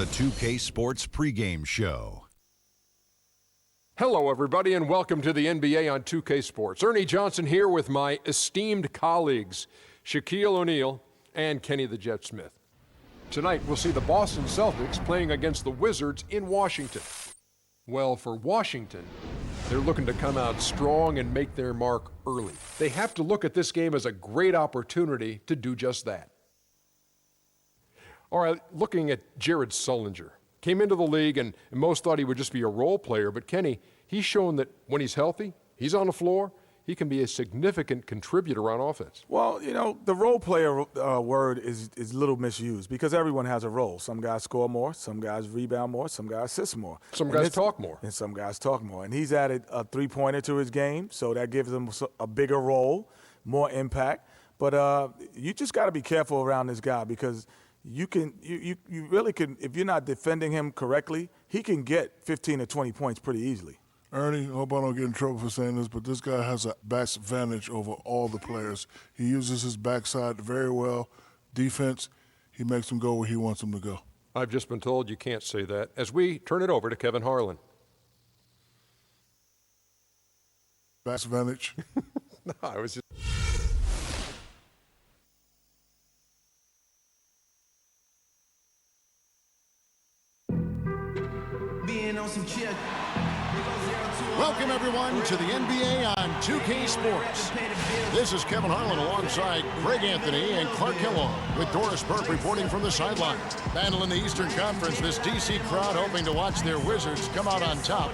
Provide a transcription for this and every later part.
2K Sports pregame show. Hello, everybody, and welcome to the NBA on 2K Sports. Ernie Johnson here with my esteemed colleagues, Shaquille O'Neal and Kenny the Jet Smith. Tonight, we'll see the Boston Celtics playing against the Wizards in Washington. Well, for Washington, they're looking to come out strong and make their mark early. They have to look at this game as a great opportunity to do just that. All right, looking at Jared Sullinger. Came into the league, and most thought he would just be a role player. But, Kenny, he's shown that when he's healthy, he's on the floor, he can be a significant contributor on offense. Well, you know, the role player word is a little misused because everyone has a role. Some guys score more, some guys rebound more, some guys assist more. Some guys talk more. And some guys talk more. And he's added a three-pointer to his game, so that gives him a bigger role, more impact. But you just got to be careful around this guy because – you really can, if you're not defending him correctly, he can get 15 or 20 points pretty easily. Ernie, I hope I don't get in trouble for saying this, but this guy has a back advantage over all the players. He uses his backside very well. Defense, he makes them go where he wants them to go. I've just been told you can't say that as we turn it over to Kevin Harlan. Back advantage. No, I was just... Welcome, everyone, to the NBA on 2K Sports. This is Kevin Harlan alongside Greg Anthony and Clark Kellogg with Doris Burke reporting from the sideline. Battle in the Eastern Conference, this D.C. crowd hoping to watch their Wizards come out on top.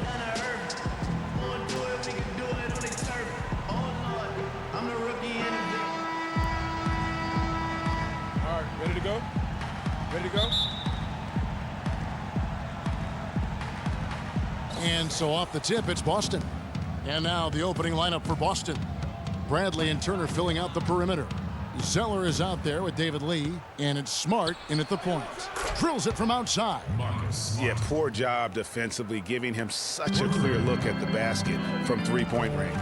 All right, ready to go? Ready to go? And so off the tip, it's Boston. And now the opening lineup for Boston. Bradley and Turner filling out the perimeter. Zeller is out there with David Lee, and it's Smart in at the point. Drills it from outside. Yeah, poor job defensively, giving him such a clear look at the basket from three-point range.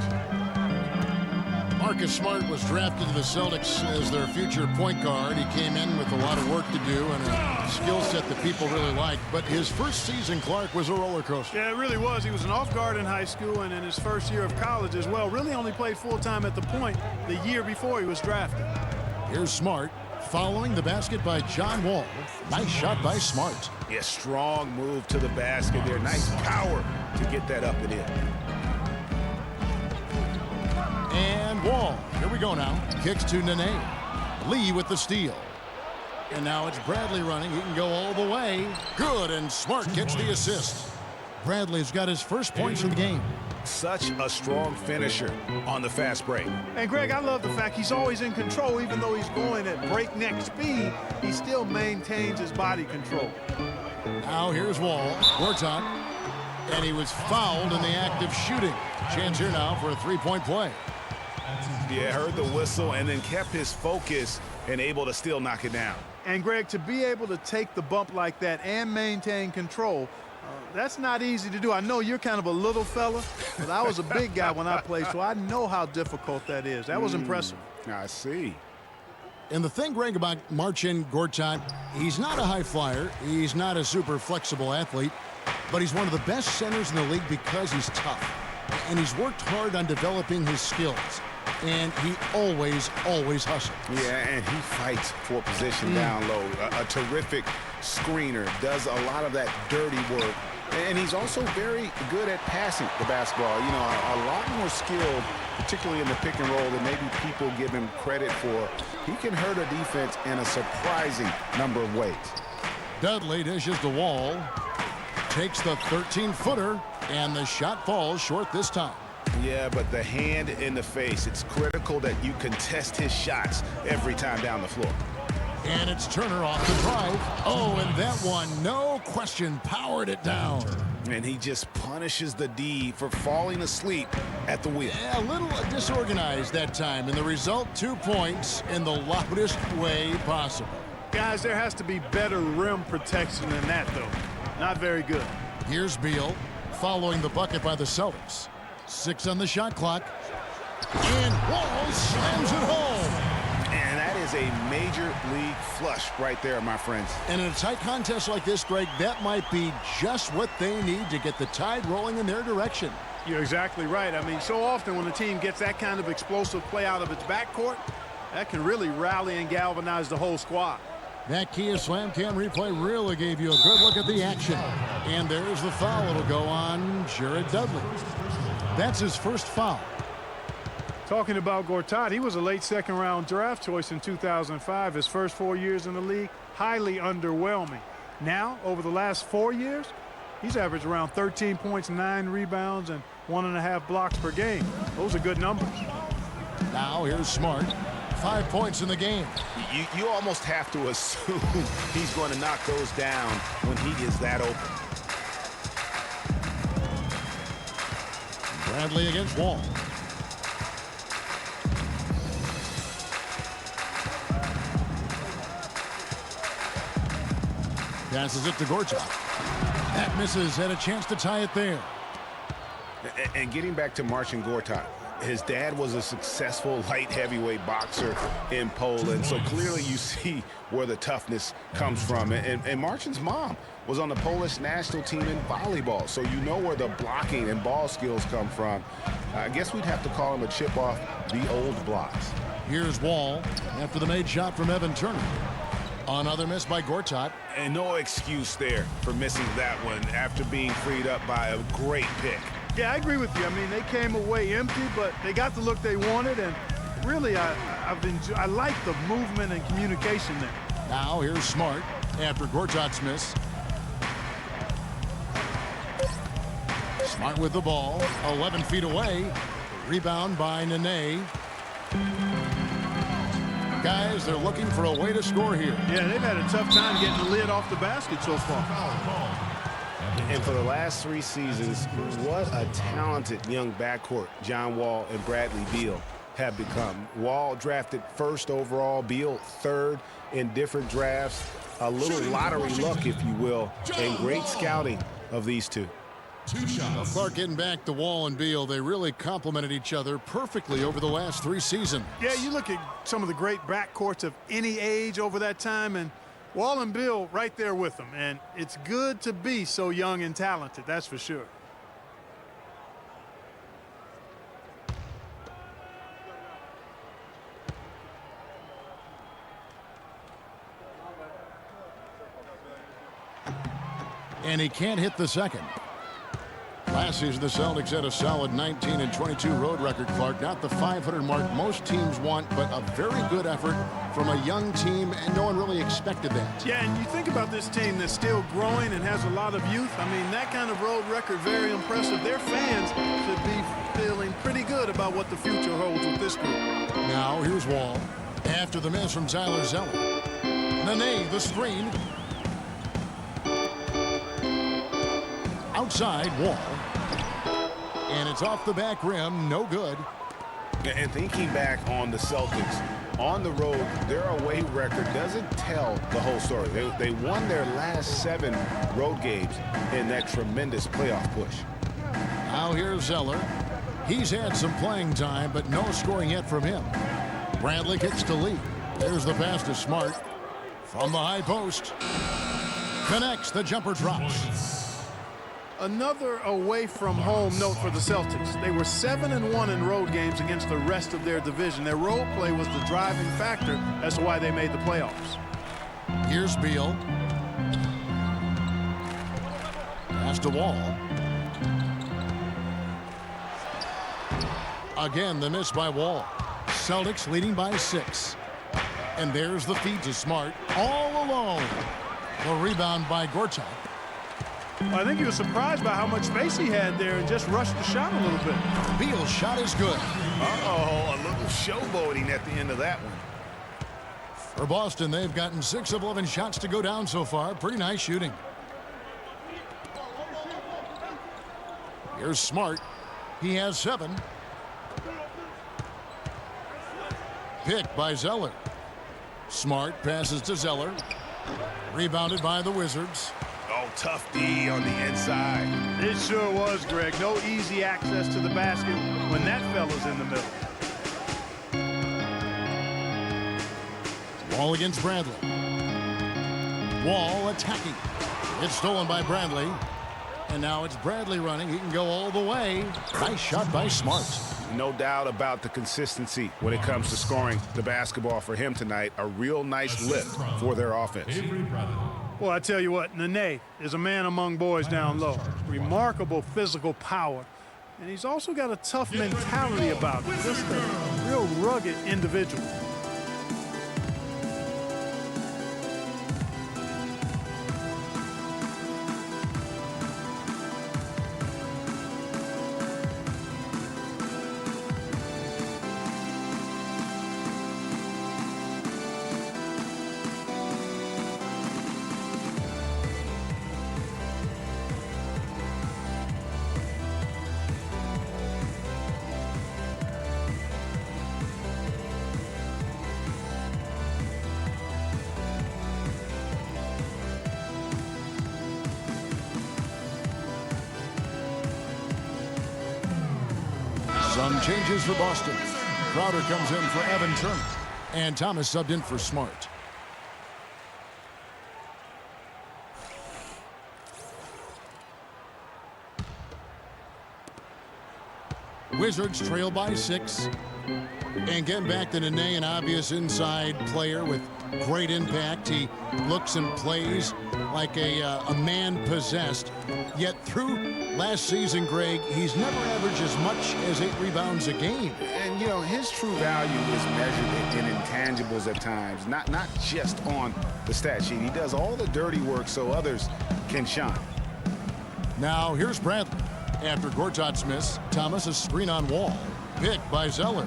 Marcus Smart was drafted to the Celtics as their future point guard. He came in with a lot of work to do and a skill set that people really like. But his first season, Clark, was a roller coaster. Yeah, it really was. He was an off guard in high school and in his first year of college as well. Really only played full-time at the point the year before he was drafted. Here's Smart following the basket by John Wall. Nice shot by Smart. Yeah, strong move to the basket there. Nice power to get that up and in. And Wall, here we go now. Kicks to Nene. Lee with the steal. And now it's Bradley running. He can go all the way. Good, and Smart gets the assist. Bradley's got his first points of the game. Such a strong finisher on the fast break. And, Greg, I love the fact he's always in control. Even though he's going at breakneck speed, he still maintains his body control. Now here's Wall. Gortat. And he was fouled in the act of shooting. Chance here now for a three-point play. Yeah, heard the whistle and then kept his focus and able to still knock it down. And, Greg, to be able to take the bump like that and maintain control, that's not easy to do. I know you're kind of a little fella, but I was a big guy when I played, so I know how difficult that is. That was impressive. I see. And the thing, Greg, about Marcin Gortat, he's not a high flyer. He's not a super flexible athlete, but he's one of the best centers in the league because he's tough. And he's worked hard on developing his skills. And he always hustles. Yeah, and he fights for position down low. A terrific screener, does a lot of that dirty work. And he's also very good at passing the basketball. You know, a lot more skilled, particularly in the pick and roll, than maybe people give him credit for. He can hurt a defense in a surprising number of ways. Dudley dishes the Wall, takes the 13-footer, and the shot falls short this time. Yeah, but the hand in the face, it's critical that you contest his shots every time down the floor. And it's Turner off the drive. Oh, and that one, no question, powered it down. And he just punishes the D for falling asleep at the wheel. Yeah, a little disorganized that time, and the result, 2 points in the loudest way possible. Guys, there has to be better rim protection than that, though. Not very good. Here's Beal following the bucket by the Celtics. 6 on the shot clock. And Wall slams it home. And that is is a major league flush right there, my friends. And in a tight contest like this, Greg, that might be just what they need to get the tide rolling in their direction. You're exactly right. I mean, so often when a team gets that kind of explosive play out of its backcourt, that can really rally and galvanize the whole squad. That Kia Slam Cam replay really gave you a good look at the action. And there's the foul. It'll go on Jared Dudley. That's his first foul. Talking about Gortat, he was a late second-round draft choice in 2005. His first 4 years in the league, highly underwhelming. Now, over the last 4 years, he's averaged around 13 points, 9 rebounds, and 1.5 blocks per game. Those are good numbers. Now here's Smart. 5 points in the game. You almost have to assume he's going to knock those down when he is that open. Bradley against Wall. Passes it to Gortat. That misses. Had a chance to tie it there. And getting back to Marcin Gortat, his dad was a successful light heavyweight boxer in Poland, so clearly you see where the toughness comes from. And Marcin's mom was on the Polish national team in volleyball, so you know where the blocking and ball skills come from. I guess we'd have to call him a chip off the old blocks. Here's Wall after the made shot from Evan Turner. Another miss by Gortat. And no excuse there for missing that one after being freed up by a great pick. Yeah, I agree with you. I mean, they came away empty, but they got the look they wanted, and really, I like the movement and communication there. Now here's Smart after Gortat's miss. Smart with the ball, 11 feet away. Rebound by Nene. Guys, they're looking for a way to score here. Yeah, they've had a tough time getting the lid off the basket so far. And for the last 3 seasons, what a talented young backcourt John Wall and Bradley Beal have become. Wall drafted first overall, Beal third in different drafts. A little lottery luck, if you will, and great scouting of these two. Clark getting back to Wall and Beal. They really complemented each other perfectly over the last 3 seasons. Yeah, you look at some of the great backcourts of any age over that time, and Wall and Beal right there with them. And it's good to be so young and talented, that's for sure. And he can't hit the second. Last season, the Celtics had a solid 19-22 road record, Clark. Not the 500 mark most teams want, but a very good effort from a young team, and no one really expected that. Yeah, and you think about this team that's still growing and has a lot of youth. I mean, that kind of road record, very impressive. Their fans should be feeling pretty good about what the future holds with this group. Now, here's Wall. After the miss from Tyler Zeller. Nene, the screen. Outside, Wall. And it's off the back rim, no good. And thinking back on the Celtics, on the road, their away record doesn't tell the whole story. They won their last 7 road games in that tremendous playoff push. Now here's Zeller. He's had some playing time, but no scoring yet from him. Bradley kicks to Lee. There's the pass to Smart. From the high post. Connects, the jumper drops. Another away from home note for the Celtics. They were 7-1 in road games against the rest of their division. Their road play was the driving factor as to why they made the playoffs. Here's Beal. Pass to Wall. Again, the miss by Wall. Celtics leading by 6. And there's the feed to Smart. All alone. The rebound by Gortat. Well, I think he was surprised by how much space he had there and just rushed the shot a little bit. Beal's shot is good. Uh-oh, a little showboating at the end of that one. For Boston, they've gotten 6 of 11 shots to go down so far. Pretty nice shooting. Here's Smart. He has 7. Picked by Zeller. Smart passes to Zeller. Rebounded by the Wizards. Oh, tough D on the inside. It sure was, Greg. No easy access to the basket when that fella's in the middle. Ball against Bradley. Wall attacking. It's stolen by Bradley. And now it's Bradley running. He can go all the way. Nice shot by Smart. No doubt about the consistency when it comes to scoring the basketball for him tonight. A real nice lift for their offense. Well, I tell you what, Nene is a man among boys down low. Remarkable physical power. And he's also got a tough mentality about him. Just a real rugged individual. Some changes for Boston. Crowder comes in for Evan Turner. And Thomas subbed in for Smart. Wizards trail by 6. And getting back to Nene, an obvious inside player with great impact. He looks and plays like a man possessed. Yet through last season, Greg, he's never averaged as much as 8 rebounds a game. And, you know, his true value is measured in intangibles at times, not just on the stat sheet. He does all the dirty work so others can shine. Now, here's Bradley. After Gortat's miss, Thomas a screen on Wall. Picked by Zeller.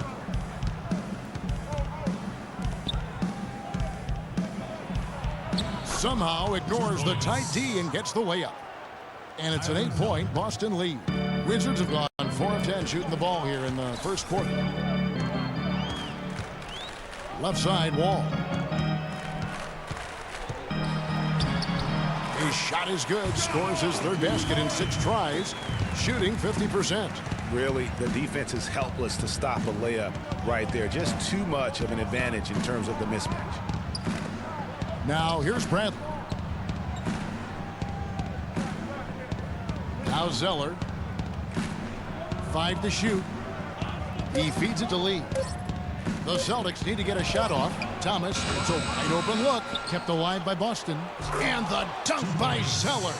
Somehow ignores the tight D and gets the layup. And it's an 8-point Boston lead. Wizards have gone 4 of 10 shooting the ball here in the first quarter. Left side, Wall. His shot is good. Scores his 3rd basket in 6 tries. Shooting 50%. Really, the defense is helpless to stop a layup right there. Just too much of an advantage in terms of the mismatch. Now, here's Bradley. Now Zeller. 5 to shoot. He feeds it to Lee. The Celtics need to get a shot off. Thomas, it's a wide open look. Kept alive by Boston. And the dunk by Zeller.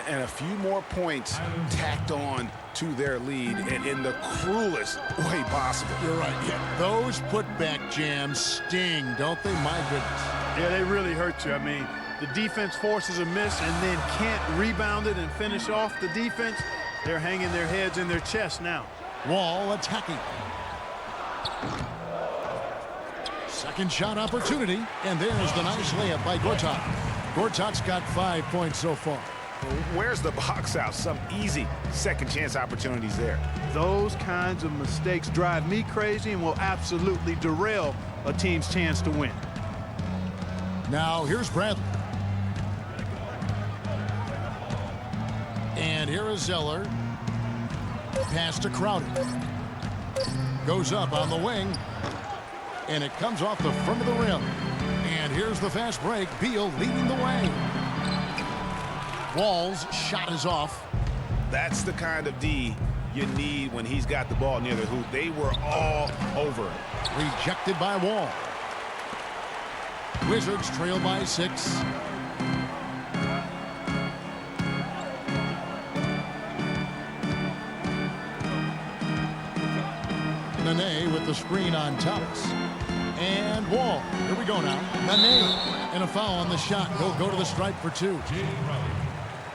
And a few more points tacked on to their lead and in the cruelest way possible. You're right. Yeah, those putback jams sting, don't they? My goodness. Yeah, they really hurt you. I mean, the defense forces a miss and then can't rebound it and finish off the defense. They're hanging their heads in their chest now. Wall attacking. Second shot opportunity. And there's the nice layup by Gortat. Gortat's got 5 points so far. Where's the box out? Some easy second chance opportunities there. Those kinds of mistakes drive me crazy and will absolutely derail a team's chance to win. Now here's Bradley. And here is Zeller. Pass to Crowder. Goes up on the wing. And it comes off the front of the rim. And here's the fast break. Beal leading the way. Wall's shot is off. That's the kind of D you need when he's got the ball near the hoop. They were all over it. Rejected by Wall. Wizards trail by 6. Nene with the screen on Thomas. And Wall. Here we go now. Nene. And a foul on the shot. He'll go to the stripe for 2.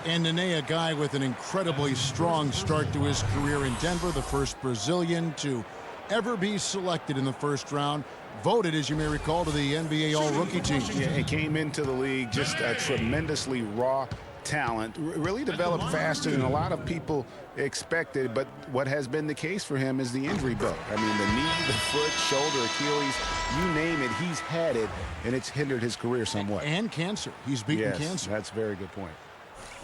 And Nene, a guy with an incredibly strong start to his career in Denver, the first Brazilian to ever be selected in the first round. Voted, as you may recall, to the NBA All-Rookie team. Yeah, he came into the league just a tremendously raw talent, really developed faster than a lot of people expected, but what has been the case for him is the injury bug. I mean, the knee, the foot, shoulder, Achilles, you name it, he's had it, and it's hindered his career somewhat. And cancer. He's beaten cancer. That's a very good point.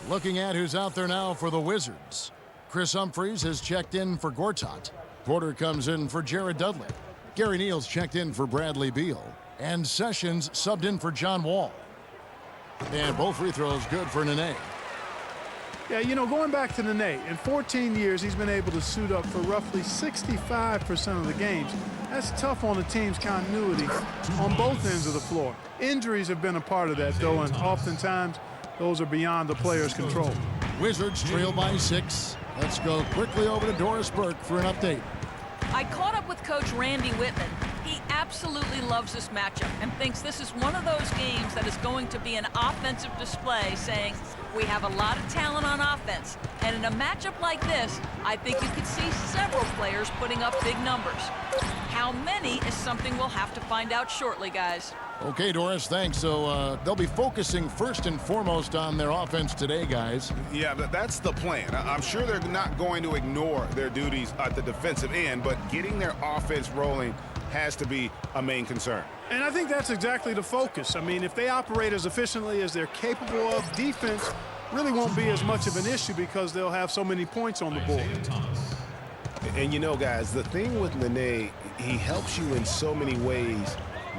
Looking at who's out there now for the Wizards. Chris Humphries has checked in for Gortat. Porter comes in for Jared Dudley. Gary Neal's checked in for Bradley Beal. And Sessions subbed in for John Wall. And both free throws good for Nene. Yeah, you know, going back to Nene, in 14 years, he's been able to suit up for roughly 65% of the games. That's tough on the team's continuity on both ends of the floor. Injuries have been a part of that, though, and oftentimes those are beyond the player's control. Wizards trail by 6. Let's go quickly over to Doris Burke for an update. I caught up with Coach Randy Whitman. He absolutely loves this matchup and thinks this is one of those games that is going to be an offensive display, saying we have a lot of talent on offense. And in a matchup like this, I think you could see several players putting up big numbers. How many is something we'll have to find out shortly, guys. Okay, Doris, thanks. So they'll be focusing first and foremost on their offense today, guys. Yeah, that's the plan. I'm sure they're not going to ignore their duties at the defensive end, but getting their offense rolling has to be a main concern. And I think that's exactly the focus. I mean, if they operate as efficiently as they're capable of, defense really won't be as much of an issue because they'll have so many points on the board. And you know, guys, the thing with Nene, he helps you in so many ways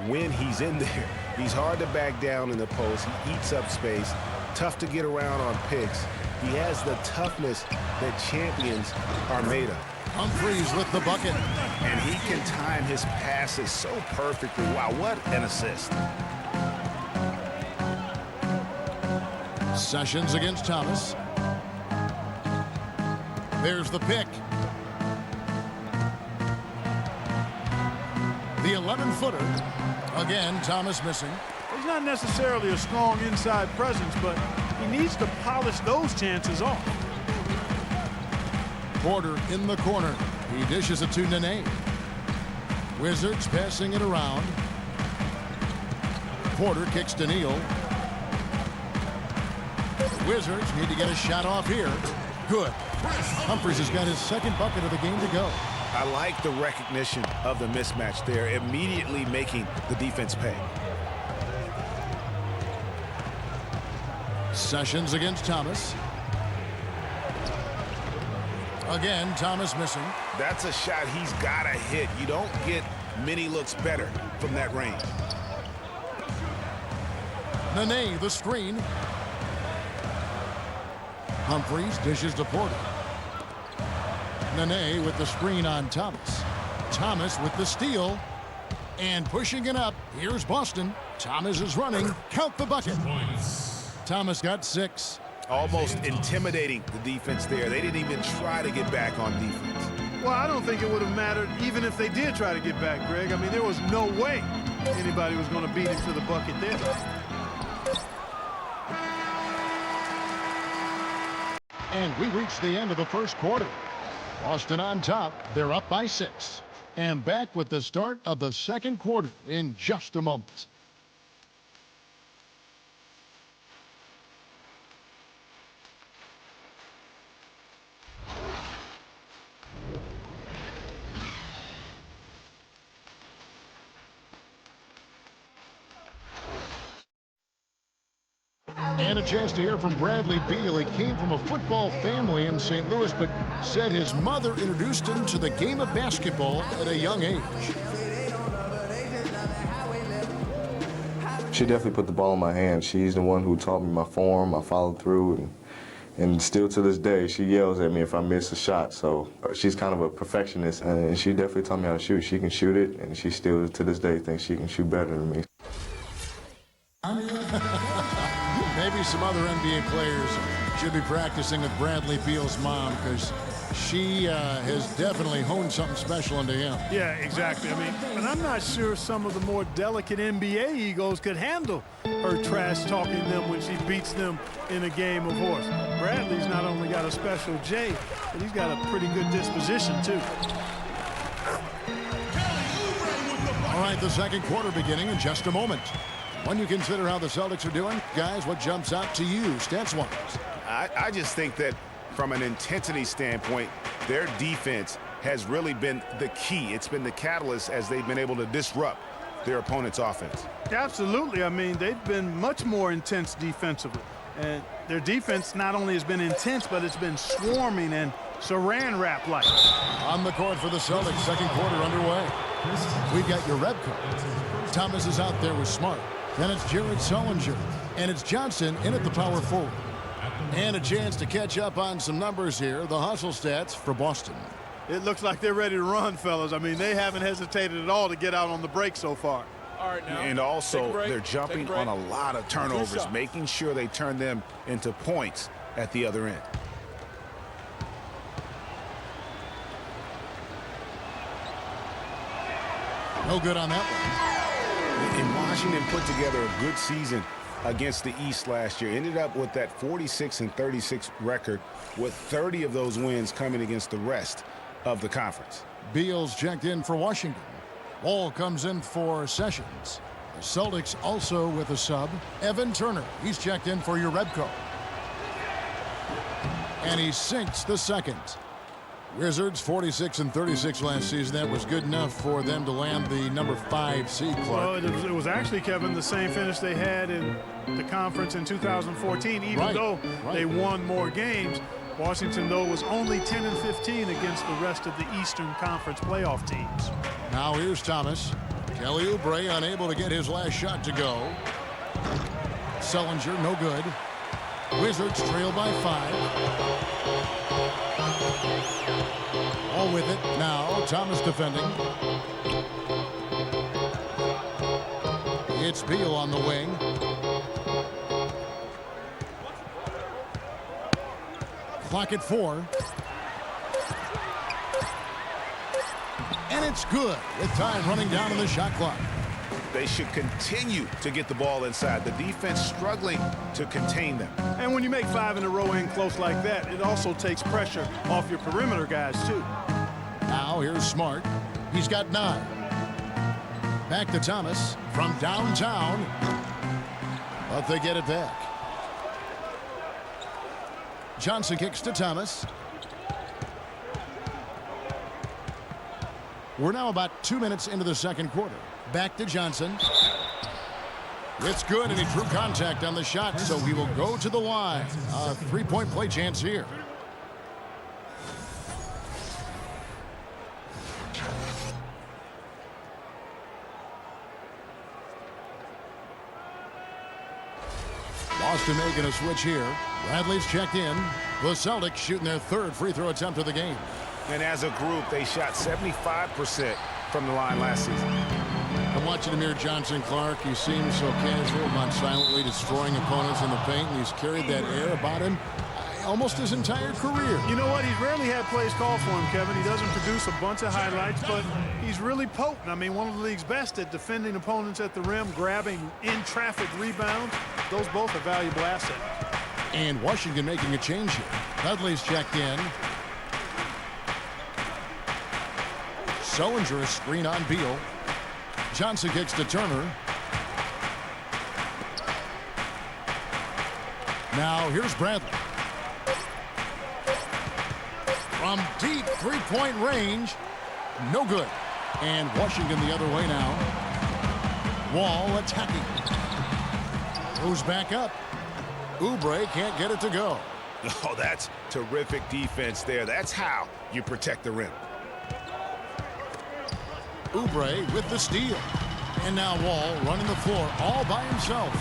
when he's in there. He's hard to back down in the post. He eats up space, tough to get around on picks. He has the toughness that champions are made of. Humphries with the bucket. And he can time his passes so perfectly. Wow, what an assist. Sessions against Thomas. There's the pick. The 11-footer. Again, Thomas missing. He's not necessarily a strong inside presence, but he needs to polish those chances off. Porter in the corner. He dishes it to Nene. Wizards passing it around. Porter kicks to Neal. The Wizards need to get a shot off here. Good. Humphries has got his second bucket of the game to go. I like the recognition of the mismatch there, immediately making the defense pay. Sessions against Thomas. Again, Thomas missing. That's a shot he's got to hit. You don't get many looks better from that range. Nene, the screen. Humphries dishes to Porter. Nene with the screen on Thomas. Thomas with the steal. And pushing it up. Here's Boston. Thomas is running. Count the bucket. Thomas got 6. Almost intimidating the defense there. They didn't even try to get back on defense. Well, I don't think it would have mattered even if they did try to get back, Greg. I mean, there was no way anybody was going to beat him to the bucket there. And we reached the end of the first quarter. Boston on top. They're up by 6. And back with the start of the second quarter in just a moment. And a chance to hear from Bradley Beal. He came from a football family in St. Louis, but said his mother introduced him to the game of basketball at a young age. She definitely put the ball in my hand. She's the one who taught me my form. I followed through, and still to this day, she yells at me if I miss a shot. So she's kind of a perfectionist, and she definitely taught me how to shoot. She can shoot it, and she still to this day thinks she can shoot better than me. Maybe some other NBA players should be practicing with Bradley Beal's mom, because she has definitely honed something special into him. Yeah, exactly. I mean, but I'm not sure some of the more delicate NBA egos could handle her trash talking them when she beats them in a game of horse. Bradley's not only got a special J, but he's got a pretty good disposition, too. All right, the second quarter beginning in just a moment. When you consider how the Celtics are doing, guys, what jumps out to you, stats-wise? I just think that from an intensity standpoint, their defense has really been the key. It's been the catalyst as they've been able to disrupt their opponent's offense. Absolutely. I mean, they've been much more intense defensively. And their defense not only has been intense, but it's been swarming and saran wrap-like. On the court for the Celtics, second quarter underway. We've got Urebko. Thomas is out there with Smart. Then it's Jared Sullinger. And it's Johnson in at the power forward. And a chance to catch up on some numbers here. The hustle stats for Boston. It looks like they're ready to run, fellas. I mean, they haven't hesitated at all to get out on the break so far. All right, now. And also, they're jumping on a lot of turnovers, shot. making sure they turn them into points at the other end. No good on that one. And Washington put together a good season against the East last year. Ended up with that 46-36 record, with 30 of those wins coming against the rest of the conference. Beal's checked in for Washington. Wall comes in for Sessions. The Celtics also with a sub. Evan Turner. He's checked in for Urebko. And he sinks the second. Wizards 46-36 last season. That was good enough for them to land the number 5 seed, Clark. Well, it was actually, Kevin, the same finish they had in the conference in 2014, even though they won more games. Washington, though, was only 10-15 against the rest of the Eastern Conference playoff teams. Now here's Thomas. Kelly Oubre unable to get his last shot to go. Sullinger, no good. Wizards trail by 5. All with it now. Thomas defending. It's Beal on the wing. Clock at 4. And it's good with time running down on the shot clock. They should continue to get the ball inside. The defense struggling to contain them. And when you make 5 in a row in close like that, it also takes pressure off your perimeter guys, too. Now here's Smart. He's got 9. Back to Thomas from downtown. But they get it back. Johnson kicks to Thomas. We're now about 2 minutes into the second quarter. Back to Johnson. It's good, and he drew contact on the shot, so he will go to the line. A 3-point play chance here. Boston making a switch here. Bradley's checked in. The Celtics shooting their 3rd free throw attempt of the game. And as a group, they shot 75% from the line last season. I'm watching Amir Johnson, Clark. He seems so casual about silently destroying opponents in the paint, and he's carried that air about him almost his entire career. You know what? He's rarely had plays called for him, Kevin. He doesn't produce a bunch of highlights, but he's really potent. I mean, one of the league's best at defending opponents at the rim, grabbing in-traffic rebounds. Those both are valuable assets. And Washington making a change here. Dudley's checked in. Sullinger, a screen on Beal. Johnson kicks to Turner. Now here's Bradley. From deep three-point range. No good. And Washington the other way now. Wall attacking. Goes back up. Oubre can't get it to go. Oh, that's terrific defense there. That's how you protect the rim. Oubre with the steal. And now Wall running the floor all by himself.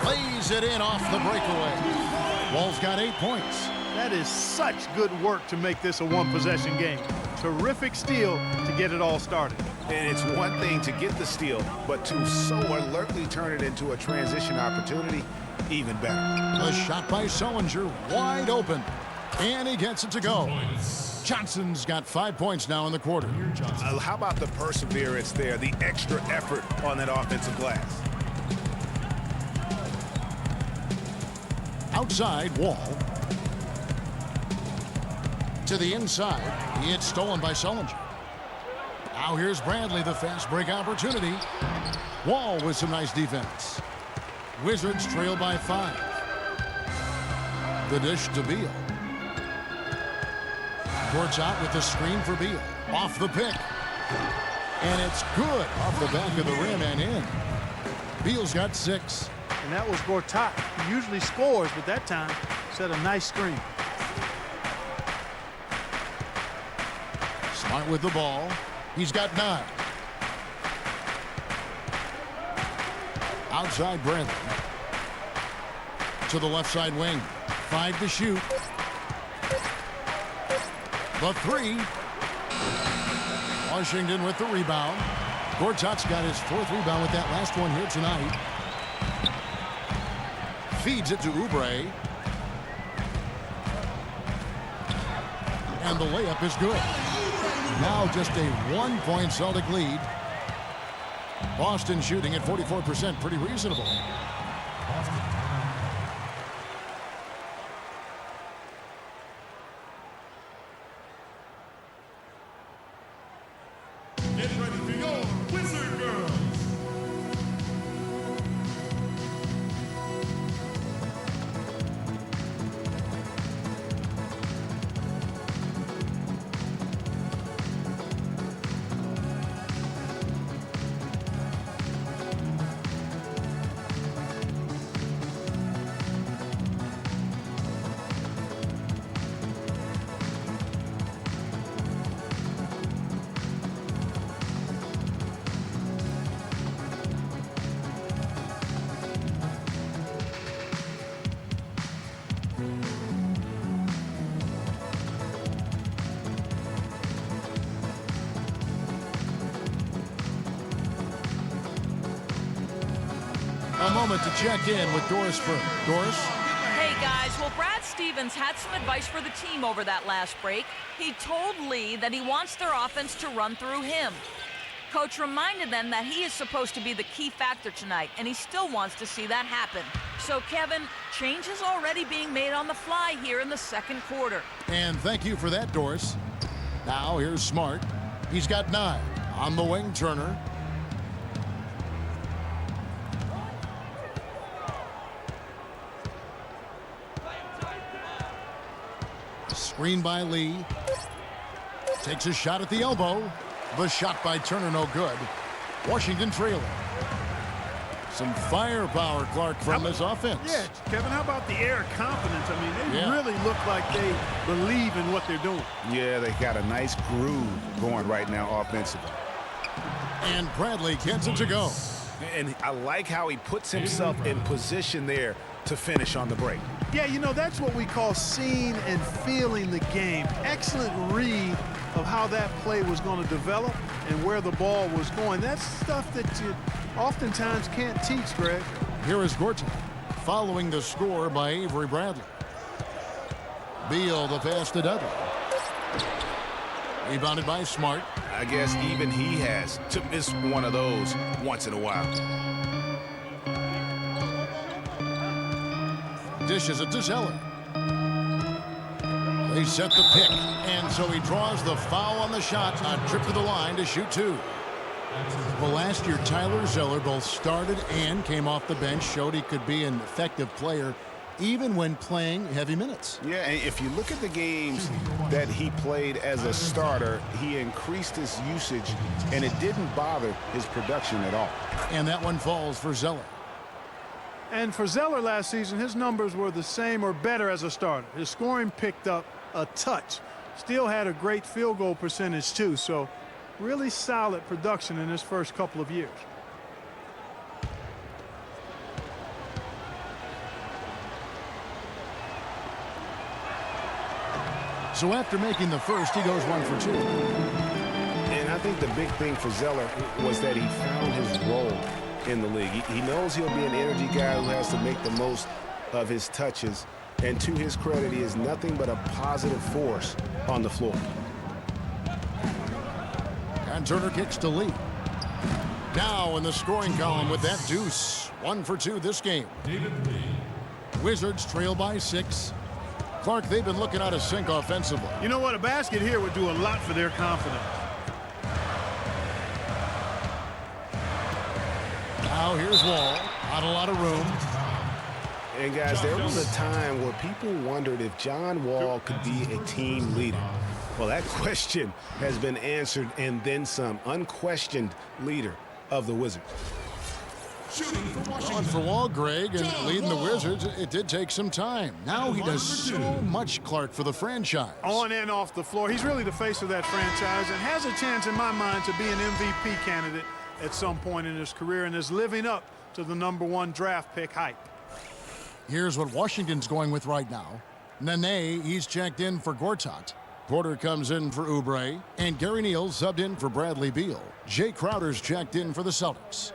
Lays it in off the breakaway. Wall's got 8 points. That is such good work to make this a one-possession game. Terrific steal to get it all started. And it's one thing to get the steal, but to so alertly turn it into a transition opportunity, even better. A shot by Sullinger, wide open. And he gets it to go. Johnson's got 5 points now in the quarter. How about the perseverance there, the extra effort on that offensive glass? Outside, Wall. To the inside. It's stolen by Sullinger. Now here's Bradley, the fast break opportunity. Wall with some nice defense. Wizards trail by 5. The dish to Beal. Courts out with the screen for Beal. Off the pick. And it's good off the back of the rim and in. Beal's got 6. And that was Gortat. He usually scores, but that time set a nice screen. Smart with the ball. He's got 9. Outside Bradley. To the left side wing. 5 to shoot. The 3. Washington with the rebound. Gortat's got his 4th rebound with that last one here tonight. Feeds it to Oubre. And the layup is good. Now just a 1-point Celtic lead. Boston shooting at 44%, pretty reasonable. Get ready for your Wizard Girls. A moment to check in with Doris Burke. Doris? Hey, guys. Well, Brad Stevens had some advice for the team over that last break. He told Lee that he wants their offense to run through him. Coach reminded them that he is supposed to be the key factor tonight, and he still wants to see that happen. So, Kevin, change is already being made on the fly here in the second quarter. And thank you for that, Doris. Now here's Smart. He's got 9. On the wing, Turner. Screen by Lee. Takes a shot at the elbow. The shot by Turner no good. Washington trailing. Some firepower, Clark, from this offense. Yeah, Kevin, how about the air of confidence? I mean, they really look like they believe in what they're doing. Yeah, they got a nice groove going right now offensively. And Bradley gets it to go. And I like how he puts himself in position there to finish on the break. Yeah, you know, that's what we call seeing and feeling the game. Excellent read of how that play was going to develop and where the ball was going. That's stuff that you oftentimes can't teach, Greg. Here is Gortat following the score by Avery Bradley. Beal the pass to Dudley. Rebounded by Smart. I guess even he has to miss one of those once in a while. Dishes it to Zeller. They set the pick, and so he draws the foul on the shot. A trip to the line to shoot 2. Well, last year, Tyler Zeller both started and came off the bench, showed he could be an effective player even when playing heavy minutes. Yeah, and if you look at the games that he played as a starter, he increased his usage, and it didn't bother his production at all. And that one falls for Zeller. And for Zeller last season, his numbers were the same or better as a starter. His scoring picked up a touch. Still had a great field goal percentage, too. So really solid production in his first couple of years. So after making the first, he goes 1 for 2. And I think the big thing for Zeller was that he found his role in the league. He knows he'll be an energy guy who has to make the most of his touches. And to his credit, he is nothing but a positive force on the floor. And Turner kicks to Lee. Now in the scoring column with that deuce. 1 for 2 this game. Wizards trail by 6. Clark, they've been looking out of sync offensively. You know what? A basket here would do a lot for their confidence. Now here's Wall. Not a lot of room. And guys, there was a time where people wondered if John Wall could be a team leader. Well, that question has been answered and then some. Unquestioned leader of the Wizards. On for Wall, Greg, and leading the Wizards, it did take some time. Now he does so much, Clark, for the franchise. On and off the floor. He's really the face of that franchise and has a chance, in my mind, to be an MVP candidate at some point in his career, and is living up to the #1 draft pick hype. Here's what Washington's going with right now. Nene, he's checked in for Gortat. Porter comes in for Oubre. And Gary Neal subbed in for Bradley Beal. Jay Crowder's checked in for the Celtics.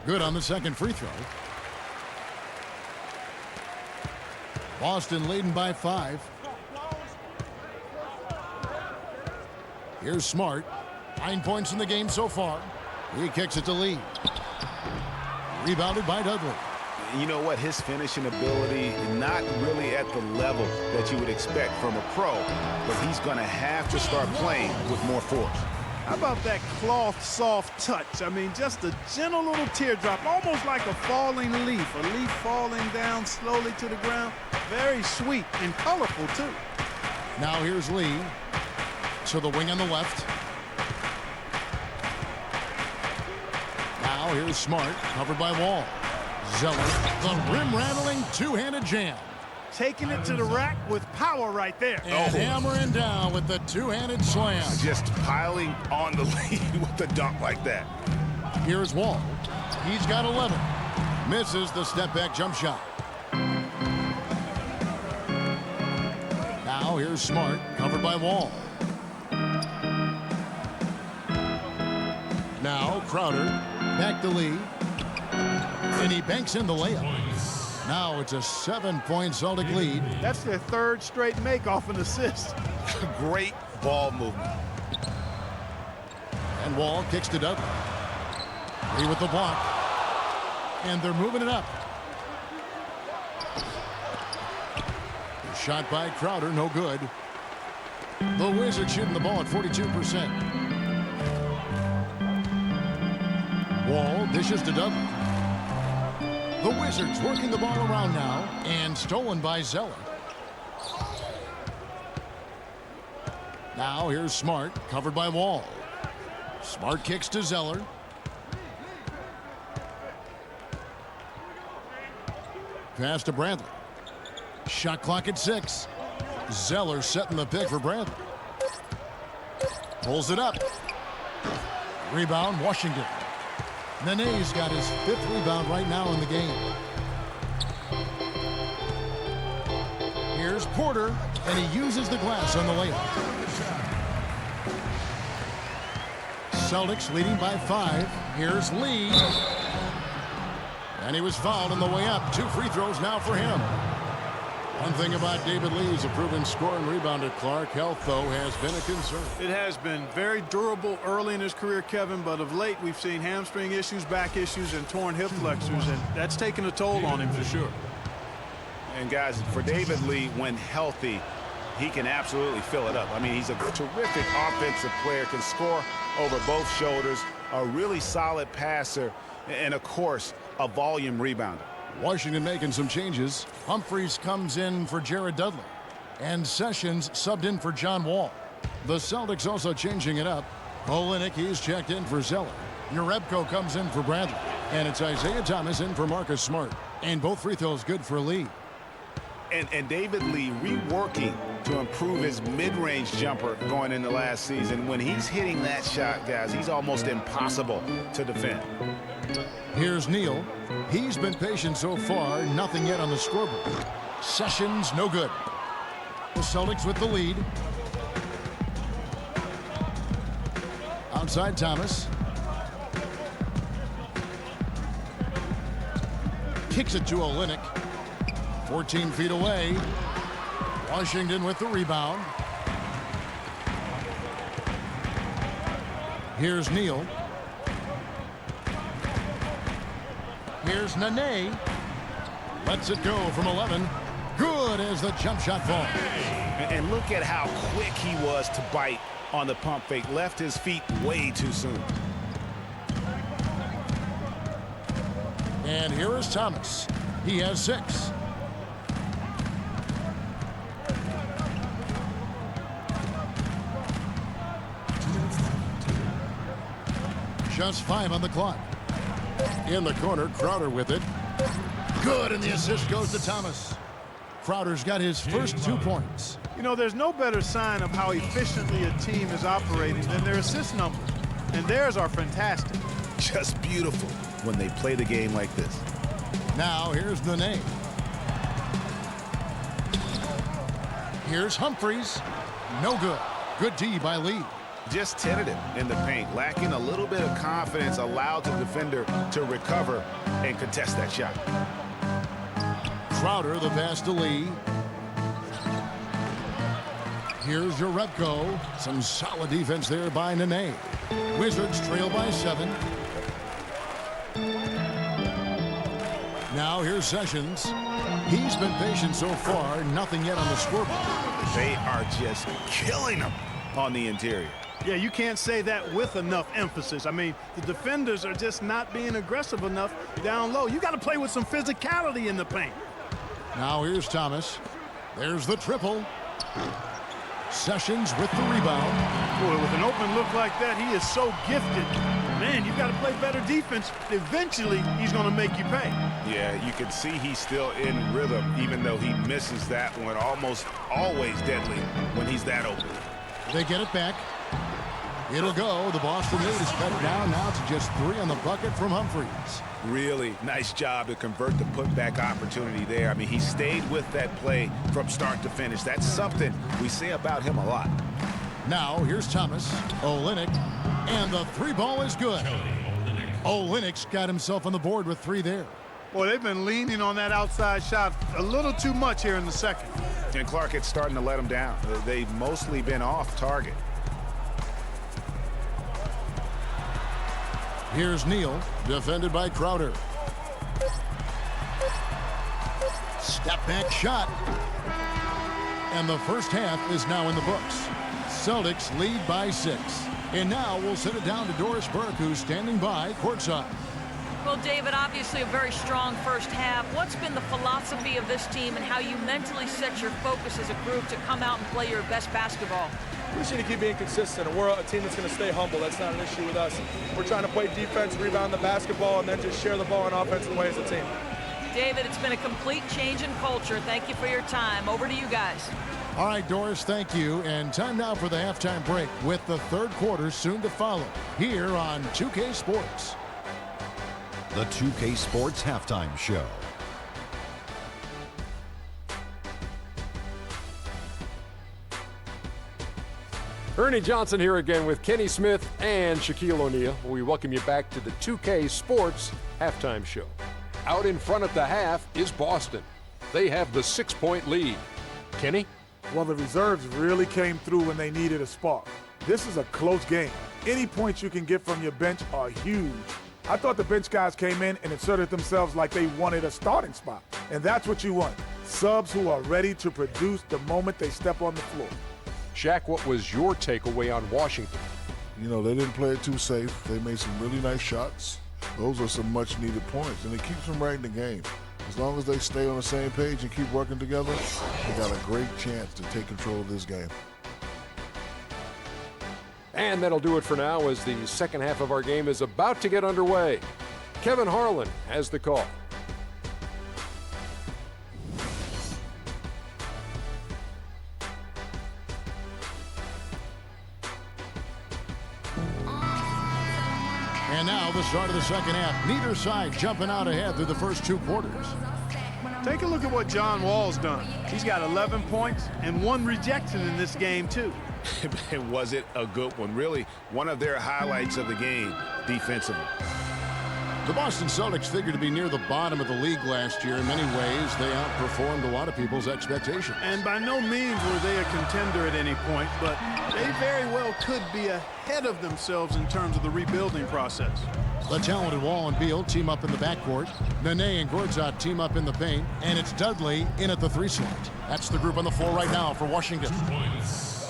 Good on the second free throw. Boston leading by 5. Here's Smart. 9 points in the game so far. He kicks it to Lee. Rebounded by Dudley. You know what? His finishing ability, not really at the level that you would expect from a pro, but he's going to have to start playing with more force. How about that cloth soft touch? I mean, just a gentle little teardrop, almost like a falling leaf. A leaf falling down slowly to the ground. Very sweet and colorful, too. Now here's Lee. To the wing on the left. Now here's Smart, covered by Wall. Zeller, the rim-rattling two-handed jam. Taking it to the rack with power right there. And hammering down with the two-handed slam. Just piling on the lead with a dunk like that. Here's Wall. He's got 11. Misses the step-back jump shot. Now here's Smart, covered by Wall. Now Crowder, back to Lee. And he banks in the layup. Now it's a 7-point Celtic lead. That's their third straight make off an assist. Great ball movement. And Wall kicks to Dudley. Lee with the block. And they're moving it up. Shot by Crowder, no good. The Wizards shooting the ball at 42%. Wall dishes to Dudley. The Wizards working the ball around now, and stolen by Zeller. Now here's Smart, covered by Wall. Smart kicks to Zeller. Pass to Bradley. Shot clock at 6. Zeller setting the pick for Bradley. Pulls it up. Rebound, Washington. Nene's got his 5th rebound right now in the game. Here's Porter, and he uses the glass on the layup. Celtics leading by 5. Here's Lee. And he was fouled on the way up. 2 free throws now for him. One thing about David Lee is a proven scorer and rebounder. Clark, health, though, has been a concern. It has been very durable early in his career, Kevin, but of late we've seen hamstring issues, back issues, and torn hip flexors, and that's taken a toll on him for sure. And guys, for David Lee, when healthy, he can absolutely fill it up. I mean, he's a terrific offensive player, can score over both shoulders, a really solid passer, and of course, a volume rebounder. Washington making some changes. Humphreys comes in for Jared Dudley. And Sessions subbed in for John Wall. The Celtics also changing it up. Olenek, he's checked in for Zeller. Urebko comes in for Bradley. And it's Isaiah Thomas in for Marcus Smart. And both free throws good for Lee. And David Lee reworking to improve his mid-range jumper going into last season. When he's hitting that shot, guys, he's almost impossible to defend. Here's Neal. He's been patient so far. Nothing yet on the scoreboard. Sessions, no good. The Celtics with the lead. Outside Thomas. Kicks it to Olenek. 14 feet away. Washington with the rebound. Here's Neal. Here's Nene. Lets it go from 11. Good as the jump shot falls. And look at how quick he was to bite on the pump fake. Left his feet way too soon. And here is Thomas. He has 6. Just 5 on the clock. In the corner, Crowder with it. Good, and the assist goes to Thomas. Crowder's got his first 2 points. You know, there's no better sign of how efficiently a team is operating than their assist number. and theirs are fantastic. Just beautiful when they play the game like this. Now here's Nene. Here's Humphries. No good. Good D by Lee. Just tentative in the paint, lacking a little bit of confidence, allowed the defender to recover and contest that shot. Crowder, the pass to Lee. Here's Jerebko. Some solid defense there by Nene. Wizards trail by 7. Now here's Sessions. He's been patient so far. Nothing yet on the scoreboard. They are just killing them on the interior. Yeah, you can't say that with enough emphasis. I mean, the defenders are just not being aggressive enough down low. You got to play with some physicality in the paint. Now here's Thomas. There's the triple. Sessions with the rebound. Boy, with an open look like that, he is so gifted. Man, you've got to play better defense. Eventually, he's going to make you pay. Yeah, you can see he's still in rhythm, even though he misses that one. Almost always deadly when he's that open. They get it back. It'll go. The Boston lead is cut down now to just 3 on the bucket from Humphries. Really nice job to convert the putback opportunity there. I mean, he stayed with that play from start to finish. That's something we say about him a lot. Now, here's Thomas. Olynyk. And the 3-ball is good. Olynyk's got himself on the board with 3 there. Boy, they've been leaning on that outside shot a little too much here in the second. And Clark, it's starting to let him down. They've mostly been off target. Here's Neal, defended by Crowder. Step back shot. And the first half is now in the books. Celtics lead by 6. And now we'll send it down to Doris Burke, who's standing by courtside. Well, David, obviously a very strong first half. What's been the philosophy of this team and how you mentally set your focus as a group to come out and play your best basketball? We just need to keep being consistent. We're a team that's going to stay humble. That's not an issue with us. We're trying to play defense, rebound the basketball, and then just share the ball in offensive ways as a team. David, it's been a complete change in culture. Thank you for your time. Over to you guys. All right, Doris, thank you. And time now for the halftime break with the third quarter soon to follow here on 2K Sports. The 2K Sports Halftime Show. Ernie Johnson here again with Kenny Smith and Shaquille O'Neal. We welcome you back to the 2K Sports Halftime Show. Out in front at the half is Boston. They have the 6-point lead. Kenny? Well, the reserves really came through when they needed a spark. This is a close game. Any points you can get from your bench are huge. I thought the bench guys came in and inserted themselves like they wanted a starting spot. And that's what you want. Subs who are ready to produce the moment they step on the floor. Shaq, what was your takeaway on Washington? You know, they didn't play it too safe. They made some really nice shots. Those are some much-needed points, and it keeps them right in the game. As long as they stay on the same page and keep working together, they got a great chance to take control of this game. And that'll do it for now as the second half of our game is about to get underway. Kevin Harlan has the call. And now the start of the second half. Neither side jumping out ahead through the first 2 quarters. Take a look at what John Wall's done. He's got 11 points and 1 rejection in this game, too. Was it a good one? Really, one of their highlights of the game defensively. The Boston Celtics figured to be near the bottom of the league last year. In many ways, they outperformed a lot of people's expectations. And by no means were they a contender at any point, but they very well could be ahead of themselves in terms of the rebuilding process. The talented Wall and Beal team up in the backcourt. Nene and Gortat team up in the paint. And it's Dudley in at the 3 slot. That's the group on the floor right now for Washington.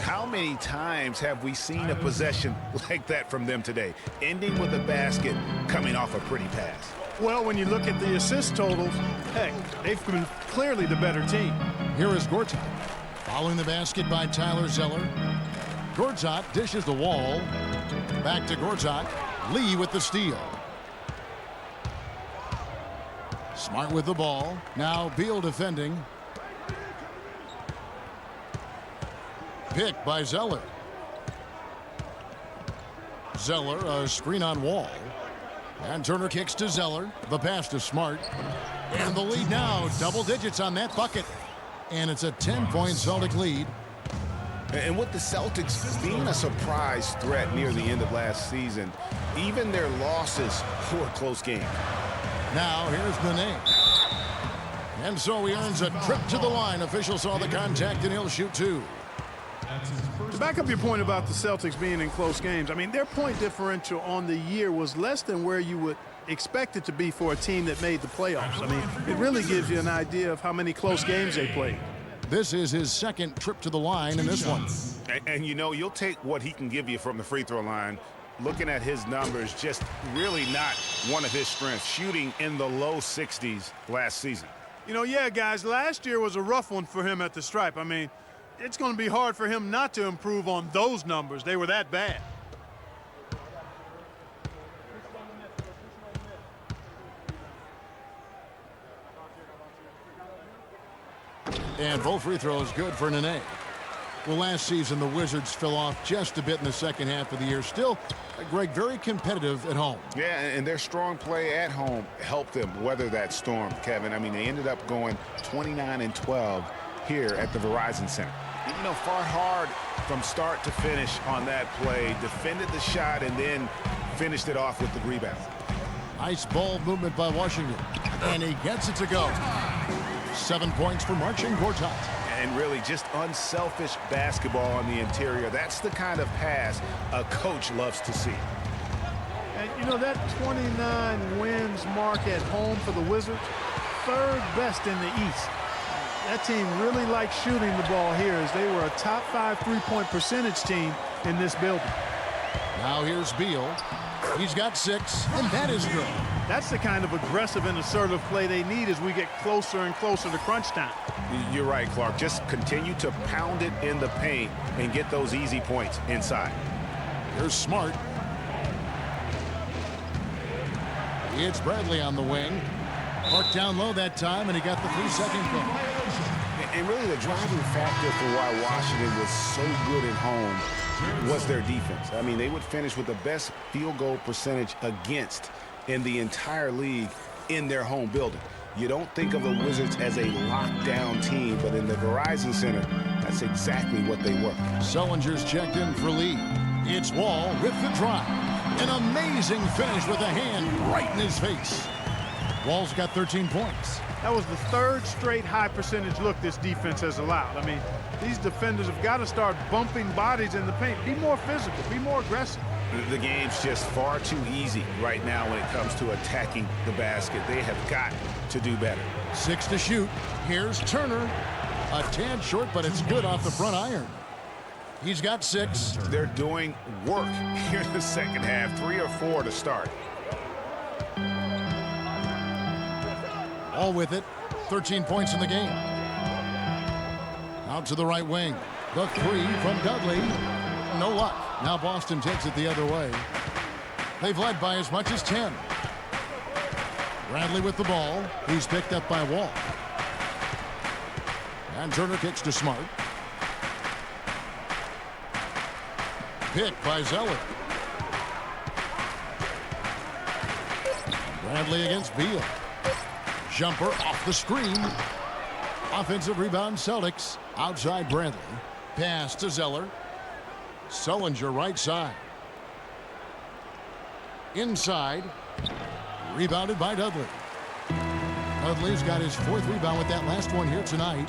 How many times have we seen a possession like that from them today, ending with a basket coming off a pretty pass? Well, when you look at the assist totals, heck, they've been clearly the better team. Here is Gortat. Following the basket by Tyler Zeller. Gortat dishes the Wall. Back to Gortat. Lee with the steal. Smart with the ball. Now Beal defending. Pick by Zeller. Zeller, a screen on Wall. And Turner kicks to Zeller. The pass to Smart. And the lead now, double digits on that bucket. And it's a 10-point Celtic lead. And with the Celtics being a surprise threat near the end of last season, even their losses were close games. Now here's Nene. And so he earns a trip to the line. Official saw the contact and he'll shoot two. To back up your point about the Celtics being in close games, I mean, their point differential on the year was less than where you would expect it to be for a team that made the playoffs. I mean, it really gives you an idea of how many close games they played. This is his second trip to the line in this one. And you know, you'll take what he can give you from the free throw line. Looking at his numbers, just really not one of his strengths, shooting in the low 60s last season. You know, yeah, guys, last year was a rough one for him at the stripe. I mean, it's going to be hard for him not to improve on those numbers. They were that bad. And both free throws good for Nene. Well, last season, the Wizards fell off just a bit in the second half of the year. Still, Greg, very competitive at home. Yeah, and their strong play at home helped them weather that storm, Kevin. I mean, they ended up going 29-12 here at the Verizon Center. You know, fought hard from start to finish on that play, defended the shot, and then finished it off with the rebound. Nice ball movement by Washington. And he gets it to go. 7 points for Marcin Gortat. And really just unselfish basketball on the interior. That's the kind of pass a coach loves to see. And, you know, that 29 wins mark at home for the Wizards, third best in the East. That team really likes shooting the ball here, as they were a top 5 three-point percentage team in this building. Now here's Beal. He's got 6, and that is good. That's the kind of aggressive and assertive play they need as we get closer and closer to crunch time. You're right, Clark. Just continue to pound it in the paint and get those easy points inside. Here's Smart. It's Bradley on the wing. Parked down low that time, and he got the 3-second call. And really the driving factor for why Washington was so good at home was their defense. I mean, they would finish with the best field goal percentage against in the entire league in their home building. You don't think of the Wizards as a lockdown team, but in the Verizon Center, that's exactly what they were. Sullinger's checked in for Lee. It's Wall with the drive. An amazing finish with a hand right in his face. Wall's got 13 points. That was the third straight high percentage look this defense has allowed. I mean, these defenders have got to start bumping bodies in the paint. Be more physical, be more aggressive. The game's just far too easy right now when it comes to attacking the basket. They have got to do better. 6 to shoot. Here's Turner. A tad short, but it's good off the front iron. He's got 6. They're doing work here in the second half. 3 or 4 to start. All with it. 13 points in the game. Out to the right wing. The 3 from Dudley. No luck. Now Boston takes it the other way. They've led by as much as 10. Bradley with the ball. He's picked up by Wall. And Turner kicks to Smart. Picked by Zeller. Bradley against Beal. Jumper off the screen. Offensive rebound Celtics. Outside Bradley. Pass to Zeller. Sullinger right side. Inside. Rebounded by Dudley. Dudley's got his 4th rebound with that last one here tonight.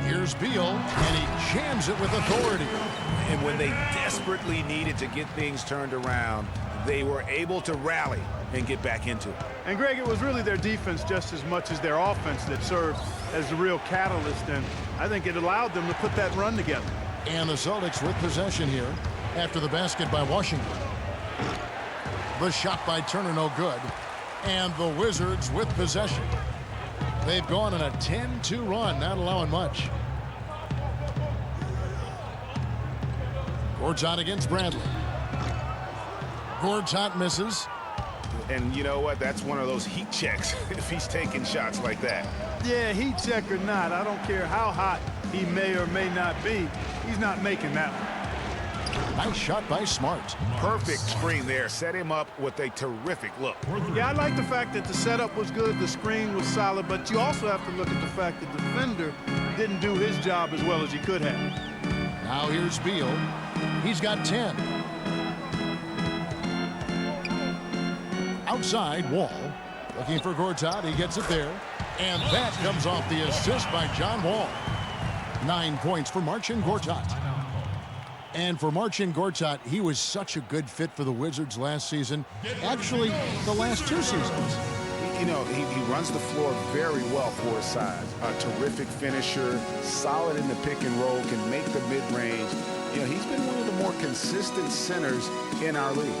Here's Beal, and he jams it with authority. And when they desperately needed to get things turned around, they were able to rally and get back into it. And Greg, it was really their defense just as much as their offense that served as the real catalyst, and I think it allowed them to put that run together. And the Celtics with possession here after the basket by Washington. The shot by Turner no good. And the Wizards with possession. They've gone on a 10-2 run, not allowing much. Gortat against Bradley. Gortat misses. And you know what? That's one of those heat checks if he's taking shots like that. Yeah, heat check or not, I don't care how hot he may or may not be. He's not making that one. Nice shot by Smart. Perfect screen there. Set him up with a terrific look. Yeah, I like the fact that the setup was good, the screen was solid, but you also have to look at the fact that the defender didn't do his job as well as he could have. Now here's Beal. He's got 10. Outside, Wall. Looking for Gortat. He gets it there. And that comes off the assist by John Wall. 9 points for Marcin Gortat. And for Marcin Gortat, he was such a good fit for the Wizards last season. Actually, the last 2 seasons. You know, he runs the floor very well for his size. A terrific finisher, solid in the pick and roll, can make the mid-range. You know, he's been one of the more consistent centers in our league.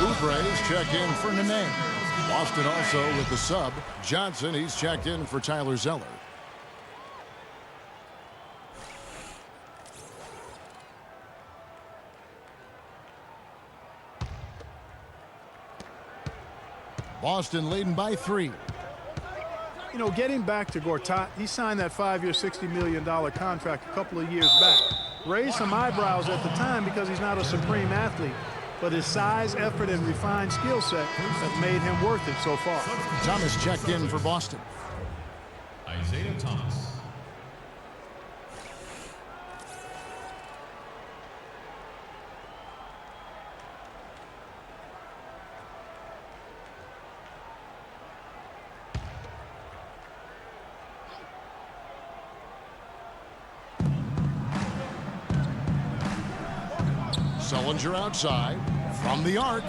Oubre's checked in for Nene. Boston also with the sub. Johnson, he's checked in for Tyler Zeller. Boston leading by 3. You know, getting back to Gortat, he signed that 5-year, $60 million contract a couple of years back. Raised some eyebrows at the time because he's not a supreme athlete. But his size, effort, and refined skill set have made him worth it so far. Thomas checked in for Boston. Isaiah Thomas. Sullinger outside from the arc.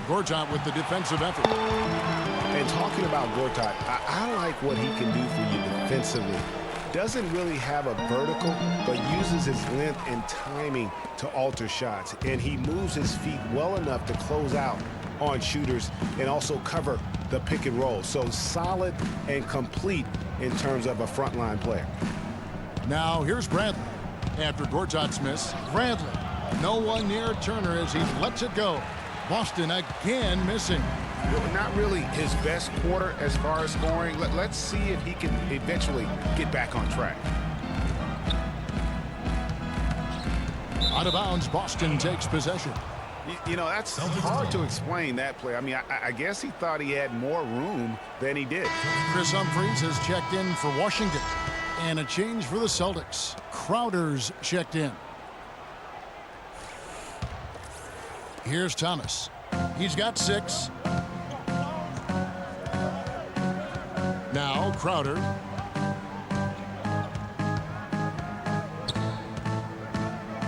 Gortat with the defensive effort. And talking about Gortat, I like what he can do for you defensively. Doesn't really have a vertical, but uses his length and timing to alter shots. And he moves his feet well enough to close out on shooters and also cover the pick and roll. So solid and complete in terms of a frontline player. Now here's Bradley. After Gortat's miss, Bradley. No one near Turner as he lets it go. Boston again missing. Not really his best quarter as far as scoring. Let's see if he can eventually get back on track. Out of bounds, Boston takes possession. You know, that's hard to explain that play. I mean, I guess he thought he had more room than he did. Chris Humphries has checked in for Washington. And a change for the Celtics. Crowder's checked in. Here's Thomas. He's got 6. Now Crowder.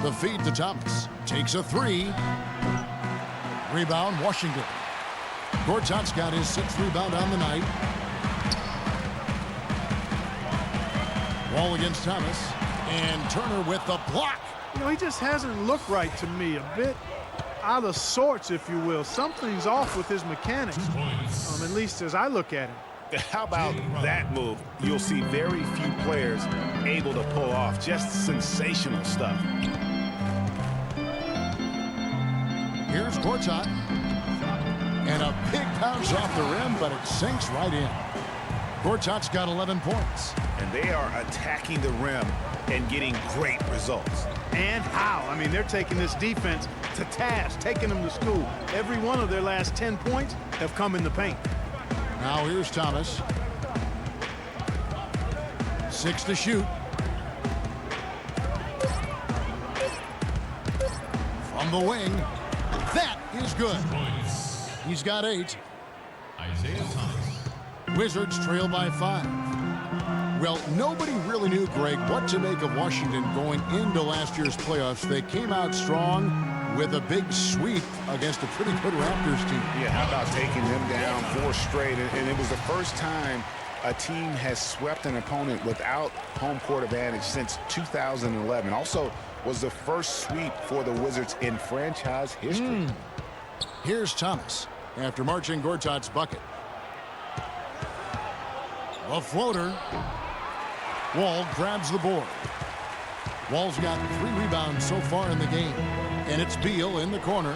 The feed to Thomas. Takes a 3. Rebound, Washington. Gortat's got his 6th rebound on the night. Wall against Thomas. And Turner with the block. You know, he just hasn't looked right to me. A bit out of sorts, if you will. Something's off with his mechanics, at least as I look at him. How about that move? You'll see very few players able to pull off. Just sensational stuff. Here's Gortat. And a big bounce off the rim, but it sinks right in. Gortat's got 11 points. And they are attacking the rim and getting great results. And how? I mean, they're taking this defense to task, taking them to school. Every one of their last 10 points have come in the paint. Now here's Thomas. 6 to shoot. From the wing. That is good. He's got 8. Isaiah Thomas. Wizards trail by 5. Well, nobody really knew, Greg, what to make of Washington going into last year's playoffs. They came out strong with a big sweep against a pretty good Raptors team. Yeah, how about taking them down 4 straight? And it was the first time a team has swept an opponent without home court advantage since 2011. Also was the first sweep for the Wizards in franchise history. Here's Thomas after Marcin Gortat's bucket. A floater. Wall grabs the board. Wall's got 3 rebounds so far in the game. And it's Beal in the corner.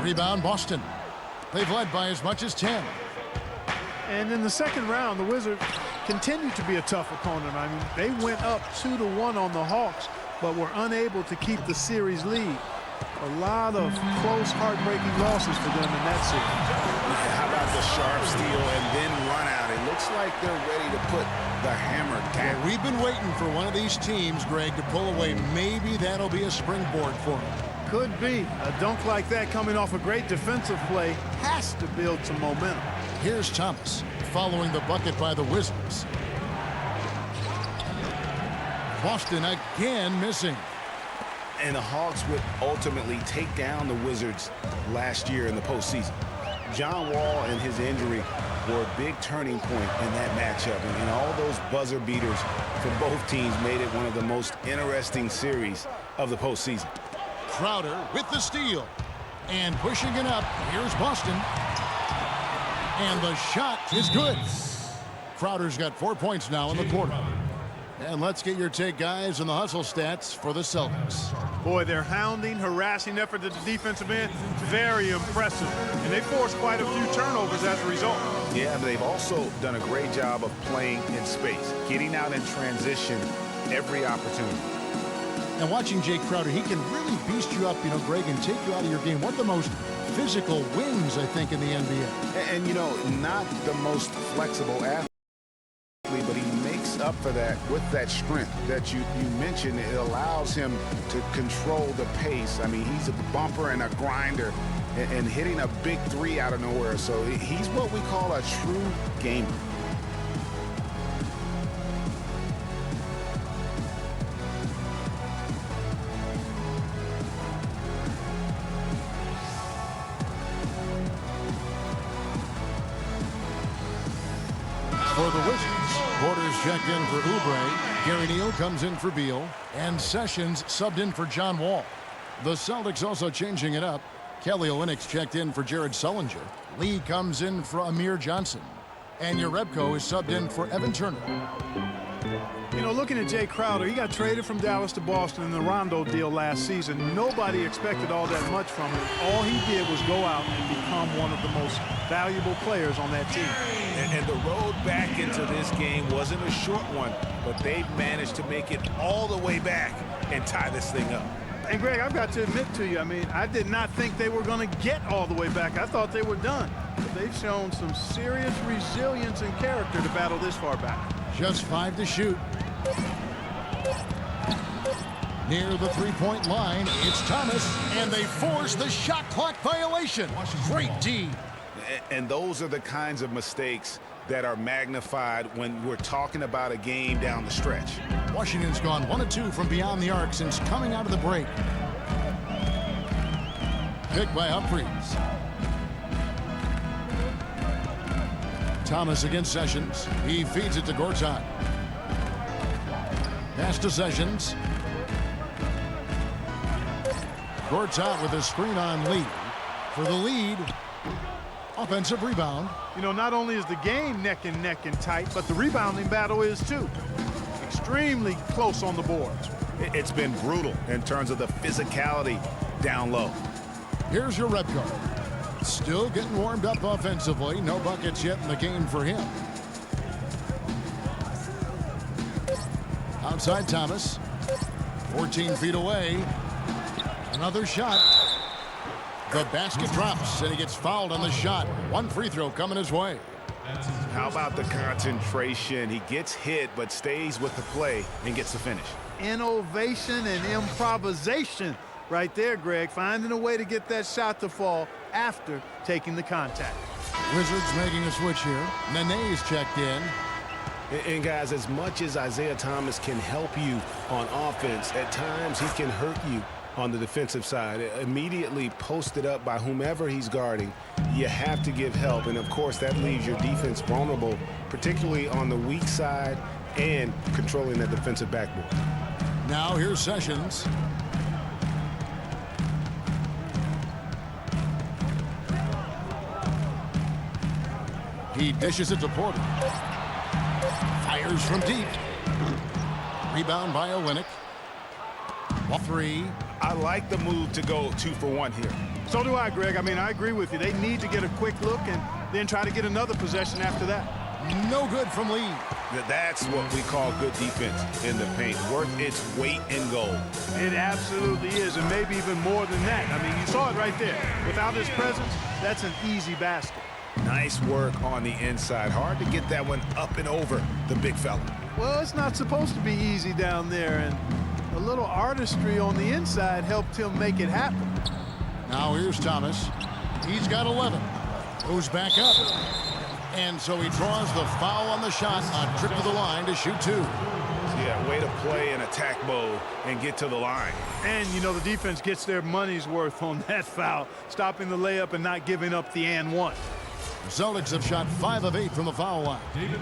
Rebound Boston. They've led by as much as 10. And in the second round, the Wizards continue to be a tough opponent. I mean, they went up 2-1 on the Hawks, but were unable to keep the series lead. A lot of close, heartbreaking losses for them in that series. How about the sharp steal and then run out? It looks like they're ready to put the hammer down. Well, we've been waiting for one of these teams, Greg, to pull away. Maybe that'll be a springboard for them. Could be. A dunk like that coming off a great defensive play has to build some momentum. Here's Thomas following the bucket by the Wizards. Boston again missing. And the Hawks would ultimately take down the Wizards last year in the postseason. John Wall and his injury were a big turning point in that matchup. And all those buzzer beaters for both teams made it one of the most interesting series of the postseason. Crowder with the steal. And pushing it up. Here's Boston. And the shot is good. Crowder's got 4 points now in the quarter. And let's get your take, guys, on the hustle stats for the Celtics. Boy, their hounding, harassing effort at the defensive end, very impressive. And they forced quite a few turnovers as a result. Yeah, but they've also done a great job of playing in space, getting out in transition every opportunity. And watching Jay Crowder, he can really beast you up, Greg, and take you out of your game. One of the most physical wings, I think, in the NBA. And not the most flexible athlete, but he makes up for that with that strength that you mentioned. It allows him to control the pace. I mean, he's a bumper and a grinder and hitting a big 3 out of nowhere. So he's what we call a true gamer. For the Wizards, Porter's checked in for Oubre. Gary Neal comes in for Beal. And Sessions subbed in for John Wall. The Celtics also changing it up. Kelly Olynyk's checked in for Jared Sullinger. Lee comes in for Amir Johnson. And Jerebko is subbed in for Evan Turner. Looking at Jay Crowder, he got traded from Dallas to Boston in the Rondo deal last season. Nobody expected all that much from him. All he did was go out and become one of the most valuable players on that team. And the road back into this game wasn't a short one, but they've managed to make it all the way back and tie this thing up. And Greg, I've got to admit to you, I did not think they were going to get all the way back. I thought they were done. But they've shown some serious resilience and character to battle this far back. Just 5 to shoot. Near the three-point line, it's Thomas, and they force the shot clock violation. Great D. And those are the kinds of mistakes that are magnified when we're talking about a game down the stretch. Washington's gone 1 of 2 from beyond the arc since coming out of the break. Picked by Humphries. Thomas against Sessions. He feeds it to Gortat. Pass to Sessions. Gortat with a screen on Lee. For the lead. Offensive rebound. Not only is the game neck and tight, but the rebounding battle is too. Extremely close on the boards. It's been brutal in terms of the physicality down low. Here's Jerebko. Still getting warmed up offensively. No buckets yet in the game for him. Outside Thomas. 14 feet away. Another shot. The basket drops, and he gets fouled on the shot. 1 free throw coming his way. How about the concentration? He gets hit, but stays with the play and gets the finish. Innovation and improvisation right there, Greg. Finding a way to get that shot to fall after taking the contact. Wizards making a switch here. Nene's checked in. And guys, as much as Isaiah Thomas can help you on offense, at times he can hurt you on the defensive side. Immediately posted up by whomever he's guarding, you have to give help. And, of course, that leaves your defense vulnerable, particularly on the weak side and controlling that defensive backboard. Now here's Sessions. He dishes it to Porter. Fires from deep. Rebound by Olynyk. 3. I like the move to go 2 for 1 here. So do I, Greg. I mean, I agree with you. They need to get a quick look and then try to get another possession after that. No good from Lee. That's what we call good defense in the paint. Worth its weight in gold. It absolutely is, and maybe even more than that. I mean, you saw it right there. Without his presence, that's an easy basket. Nice work on the inside. Hard to get that one up and over the big fella. Well, it's not supposed to be easy down there, and a little artistry on the inside helped him make it happen. Now here's Thomas. He's got 11. Goes back up. And so he draws the foul on the shot on trip to the line to shoot 2. Yeah, way to play in attack mode and get to the line. And, you know, the defense gets their money's worth on that foul, stopping the layup and not giving up the and one. The Celtics have shot 5 of 8 from the foul line. David Lee.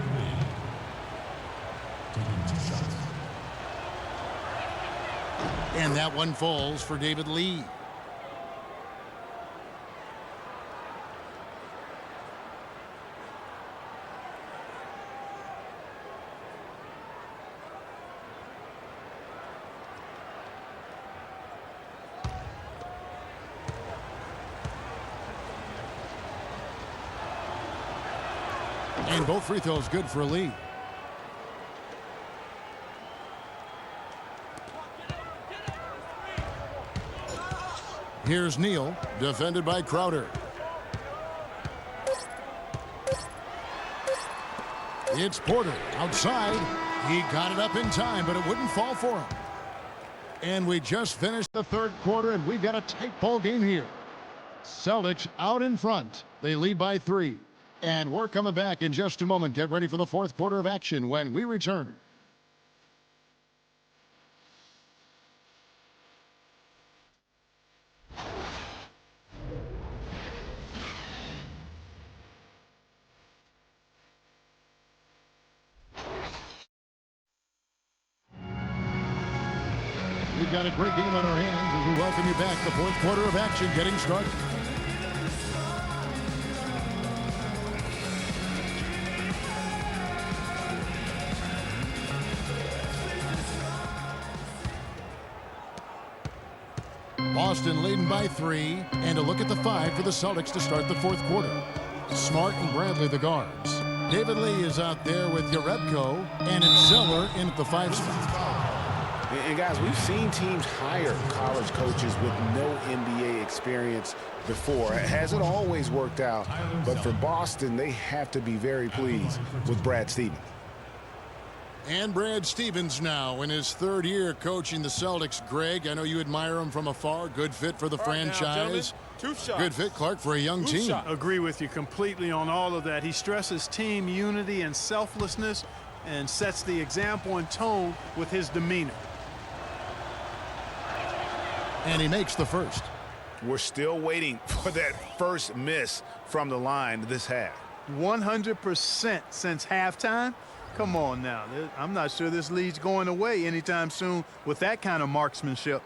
Taking 2 shots. And that one falls for David Lee. And both free throws good for Lee. Here's Neal, defended by Crowder. It's Porter outside. He got it up in time, but it wouldn't fall for him. And we just finished the third quarter, and we've got a tight ball game here. Celtics out in front. They lead by 3. And we're coming back in just a moment. Get ready for the fourth quarter of action when we return. We've got a great game on our hands as we welcome you back. The fourth quarter of action getting started. Boston leading by 3, and a look at the 5 for the Celtics to start the fourth quarter. Smart and Bradley the guards. David Lee is out there with Jerebko, and it's Zeller in at the 5 spot. And guys, we've seen teams hire college coaches with no NBA experience before. It hasn't always worked out, but for Boston, they have to be very pleased with Brad Stevens. And Brad Stevens now in his 3rd year coaching the Celtics. Greg, I know you admire him from afar. Good fit for the franchise. Good fit, Clark, for a young team. Agree with you completely on all of that. He stresses team unity and selflessness and sets the example and tone with his demeanor. And he makes the first. We're still waiting for that first miss from the line this half. 100% since halftime. Come on now. I'm not sure this lead's going away anytime soon with that kind of marksmanship.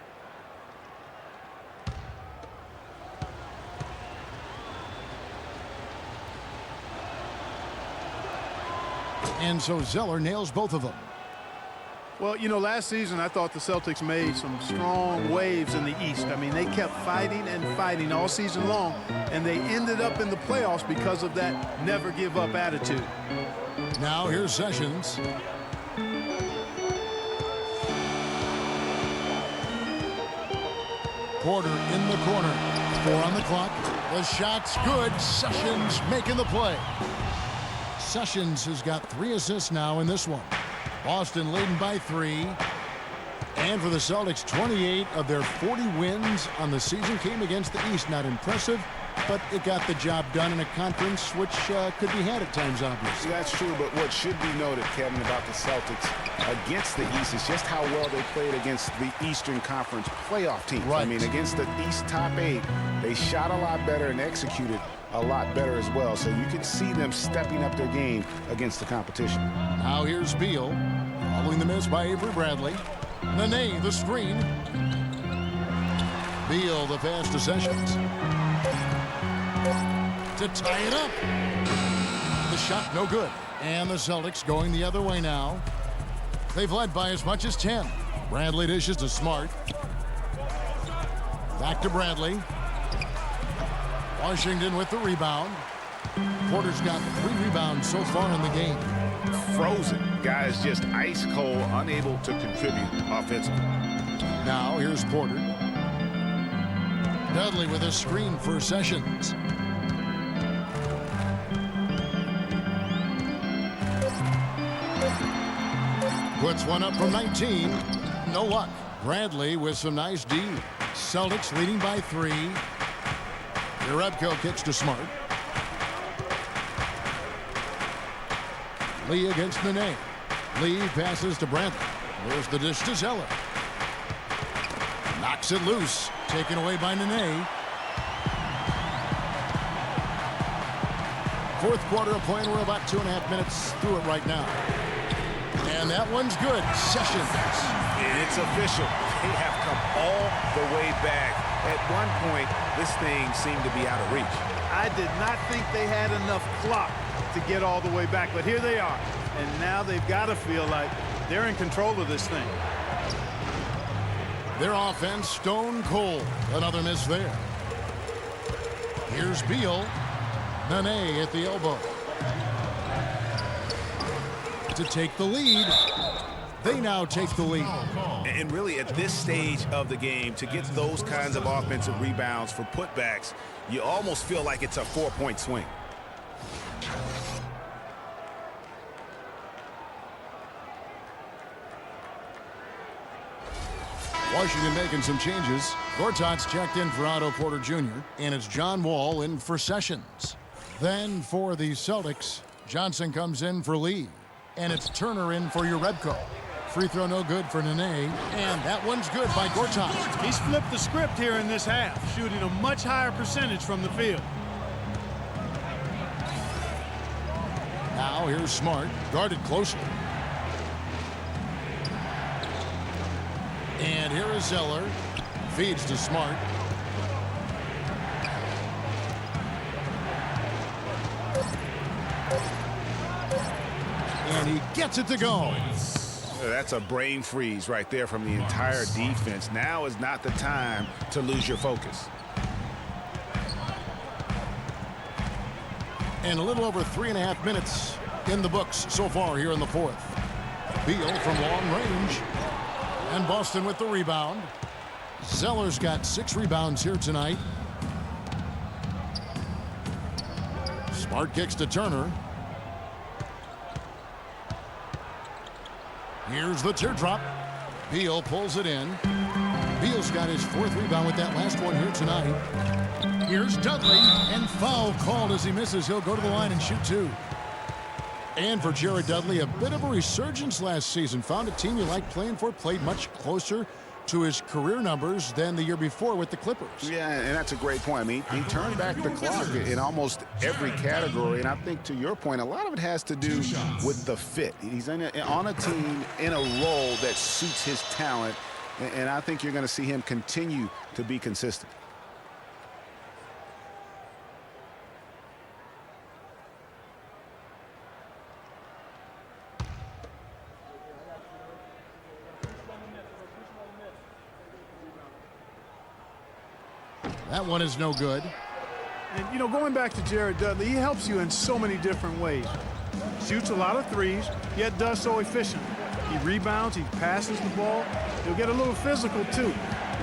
And so Zeller nails both of them. Well, you know, last season I thought the Celtics made some strong waves in the East. I mean, they kept fighting and fighting all season long, and they ended up in the playoffs because of that never-give-up attitude. Now here's Sessions. Porter in the corner. 4 on the clock. The shot's good. Sessions making the play. Sessions has got 3 assists now in this one. Boston leading by 3. And for the Celtics, 28 of their 40 wins on the season came against the East. Not impressive, but it got the job done in a conference which could be had at times, obviously. That's true, but what should be noted, Kevin, about the Celtics against the East is just how well they played against the Eastern Conference playoff teams. Right. I mean, against the East top 8, they shot a lot better and executed a lot better as well. So you can see them stepping up their game against the competition. Now here's Beal, following the miss by Avery Bradley. Nene, the screen. Beal, the pass to Sessions. To tie it up. The shot no good. And the Celtics going the other way now. They've led by as much as 10. Bradley dishes to Smart. Back to Bradley. Washington with the rebound. Porter's got 3 rebounds so far in the game. Frozen. Guys just ice cold, unable to contribute offensively. Now here's Porter. Dudley with a screen for Sessions. Puts one up from 19. No luck. Bradley with some nice D. Celtics leading by 3. Jerebko kicks to Smart. Lee against Nene. Lee passes to Bradley. There's the dish to Zeller. Knocks it loose. Taken away by Nene. Fourth quarter of play, and we're about 2.5 minutes through it right now. And that one's good. Sessions. It's official. They have come all the way back. At one point, this thing seemed to be out of reach. I did not think they had enough clock to get all the way back, but here they are. And now they've got to feel like they're in control of this thing. Their offense stone cold. Another miss there. Here's Beal. Nene at the elbow. To take the lead. They now take the lead. And really, at this stage of the game, to get those kinds of offensive rebounds for putbacks, you almost feel like it's a 4-point swing. Washington making some changes. Gortat's checked in for Otto Porter Jr., and it's John Wall in for Sessions. Then for the Celtics, Johnson comes in for Lee, and it's Turner in for Jerebko. Free throw no good for Nene, and that one's good by Gortat. He's flipped the script here in this half, shooting a much higher percentage from the field. Now here's Smart, guarded closely. And here is Zeller. Feeds to Smart. And he gets it to go. That's a brain freeze right there from the entire defense. Now is not the time to lose your focus. And a little over 3.5 minutes in the books so far here in the fourth. Beal from long range. And Boston with the rebound. Zeller's got 6 rebounds here tonight. Smart kicks to Turner. Here's the teardrop. Beal pulls it in. Beal's got his 4th rebound with that last one here tonight. Here's Dudley, and foul called as he misses. He'll go to the line and shoot 2. And for Jared Dudley, a bit of a resurgence last season. Found a team he liked playing for, played much closer to his career numbers than the year before with the Clippers. Yeah, and that's a great point. I mean, he turned back the clock in almost every category, and I think to your point, a lot of it has to do with the fit. He's on a team in a role that suits his talent, and I think you're going to see him continue to be consistent. That one is no good. And, you know, going back to Jared Dudley, he helps you in so many different ways. Shoots a lot of threes, yet does so efficiently. He rebounds, he passes the ball. He'll get a little physical, too.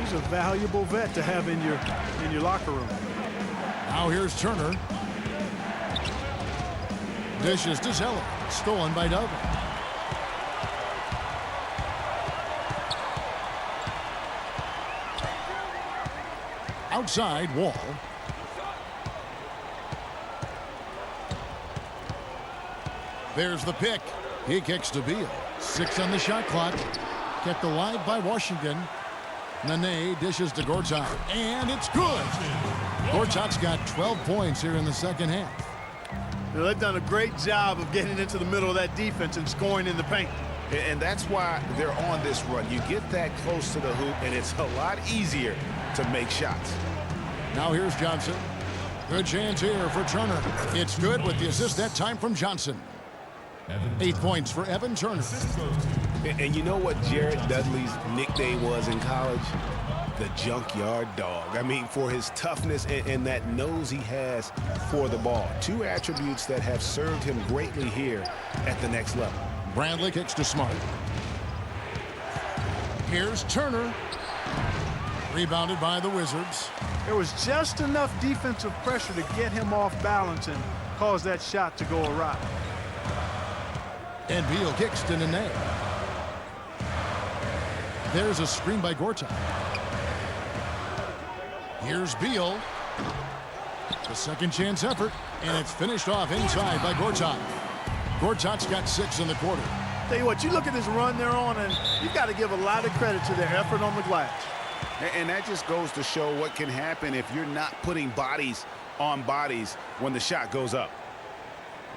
He's a valuable vet to have in your locker room. Now here's Turner. Dishes to Zeller. Stolen by Dudley. Outside, Wall. There's the pick. He kicks to Beal. 6 on the shot clock. Kept alive by Washington. Nene dishes to Gortat, and it's good. Gortat's got 12 points here in the second half. You know, they've done a great job of getting into the middle of that defense and scoring in the paint. And that's why they're on this run. You get that close to the hoop, and it's a lot easier to make shots. Now here's Johnson. Good chance here for Turner. It's good with the assist that time from Johnson. 8 points for Evan Turner. And you know what Jared Dudley's nickname was in college? The junkyard dog. I mean, for his toughness and that nose he has for the ball. 2 attributes that have served him greatly here at the next level. Bradley kicks to Smart. Here's Turner. Rebounded by the Wizards. There was just enough defensive pressure to get him off balance and cause that shot to go awry. And Beal kicks to Nene. There's a screen by Gortat. Here's Beal. The second chance effort, and it's finished off inside by Gortat. Gortat's got 6 in the quarter. Tell you what, you look at this run they're on, and you've got to give a lot of credit to their effort on the glass. And that just goes to show what can happen if you're not putting bodies on bodies when the shot goes up.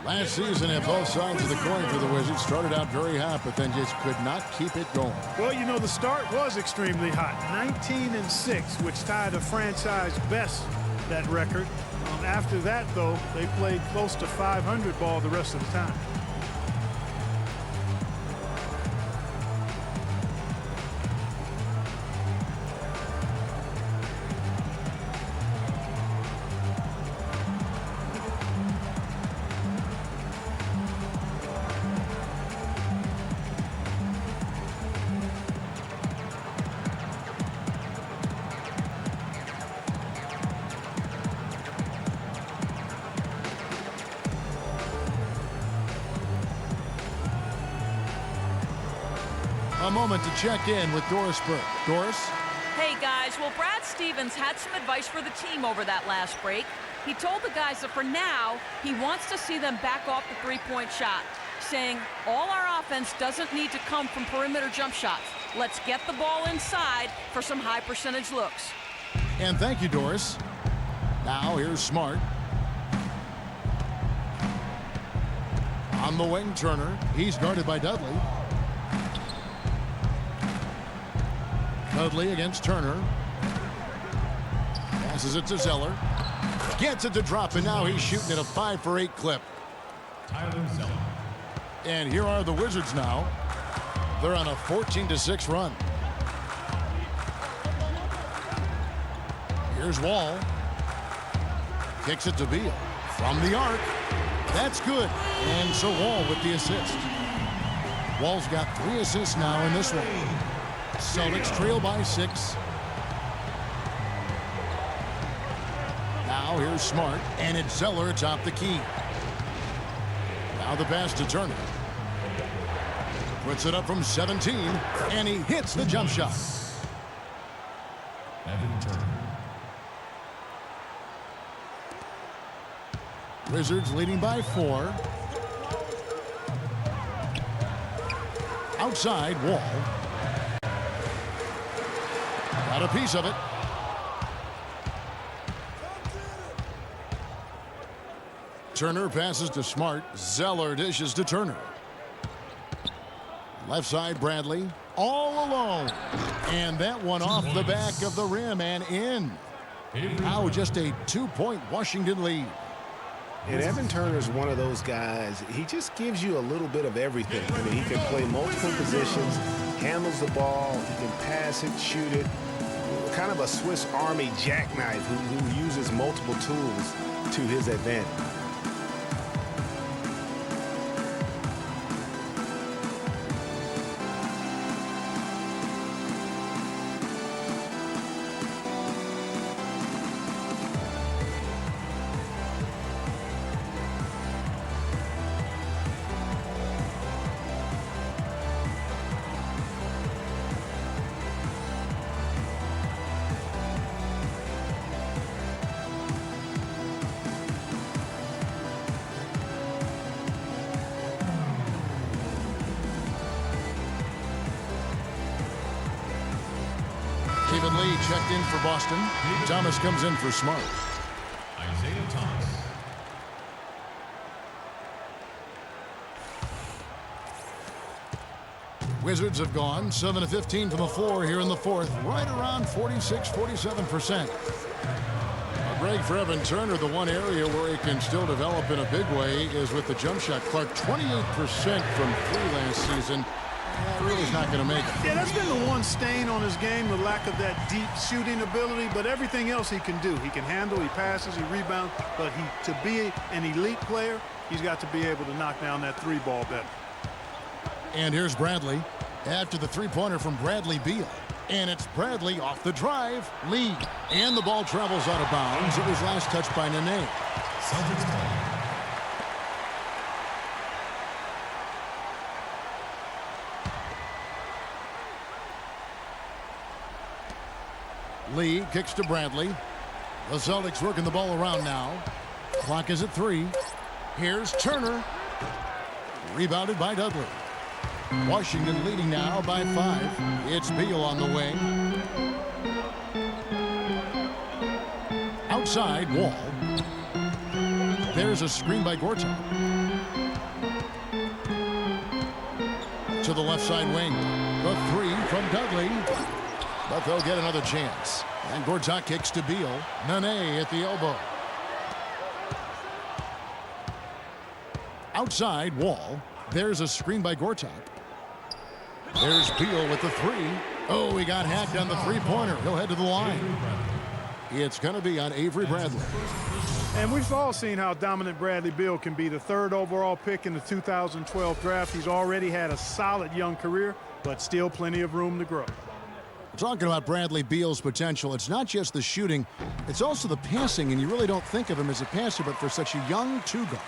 Last season at both sides of the coin for the Wizards started out very hot, but then just could not keep it going. Well, you know, the start was extremely hot. 19-6, which tied a franchise best, that record. After that, though, they played close to 500 ball the rest of the time. A moment to check in with Doris Burke. Doris? Hey, guys. Well, Brad Stevens had some advice for the team over that last break. He told the guys that for now, he wants to see them back off the three-point shot, saying all our offense doesn't need to come from perimeter jump shots. Let's get the ball inside for some high percentage looks. And thank you, Doris. Now here's Smart. On the wing, Turner. He's guarded by Dudley. Dudley against Turner. Passes it to Zeller. Gets it to drop, and now he's shooting at a 5 for 8 clip. Tyler Zeller. And here are the Wizards now. They're on a 14-6 run. Here's Wall. Kicks it to Beal. From the arc. That's good. And so Wall with the assist. Wall's got 3 assists now in this one. Celtics trail by 6. Now here's Smart, and it's Zeller atop the key. Now the pass to Turner. Puts it up from 17, and he hits the jump shot. Evan Turner. Wizards leading by 4. Outside, Wall. Got a piece of it. Turner passes to Smart. Zeller dishes to Turner. Left side, Bradley. All alone. And that one off the back of the rim and in. Now just a 2-point Washington lead. And Evan Turner is one of those guys, he just gives you a little bit of everything. I mean, he can play multiple positions, handles the ball, he can pass it, shoot it. Kind of a Swiss Army jackknife who uses multiple tools to his advantage. checked in for Boston. Thomas comes in for Smart. Isaiah Thomas. Wizards have gone 7 of 15 from the floor here in the fourth, right around 46-47%. Greg, for Evan Turner, the one area where he can still develop in a big way is with the jump shot. Clark, 28% from 3 last season. Really is not going to make it. Yeah, that's been the one stain on his game, the lack of that deep shooting ability, but everything else he can do. He can handle, he passes, he rebounds, but to be an elite player, he's got to be able to knock down that 3 ball better. And here's Bradley after the three-pointer from Bradley Beal. And it's Bradley off the drive. Lee. And the ball travels out of bounds. It was last touched by Nene. Celtics ball. Lee kicks to Bradley. The Celtics working the ball around now. Clock is at 3. Here's Turner. Rebounded by Dudley. Washington leading now by 5. It's Beal on the wing. Outside, Wall. There's a screen by Gortat. To the left side wing. The 3 from Dudley. But they'll get another chance. And Gortat kicks to Beal. Nene at the elbow. Outside, Wall. There's a screen by Gortat. There's Beal with the 3. Oh, he got hacked on the three-pointer. He'll head to the line. It's going to be on Avery Bradley. And we've all seen how dominant Bradley Beal can be. The 3rd overall pick in the 2012 draft. He's already had a solid young career, but still plenty of room to grow. Talking about Bradley Beal's potential, it's not just the shooting, it's also the passing, and you really don't think of him as a passer, but for such a young 2-guard,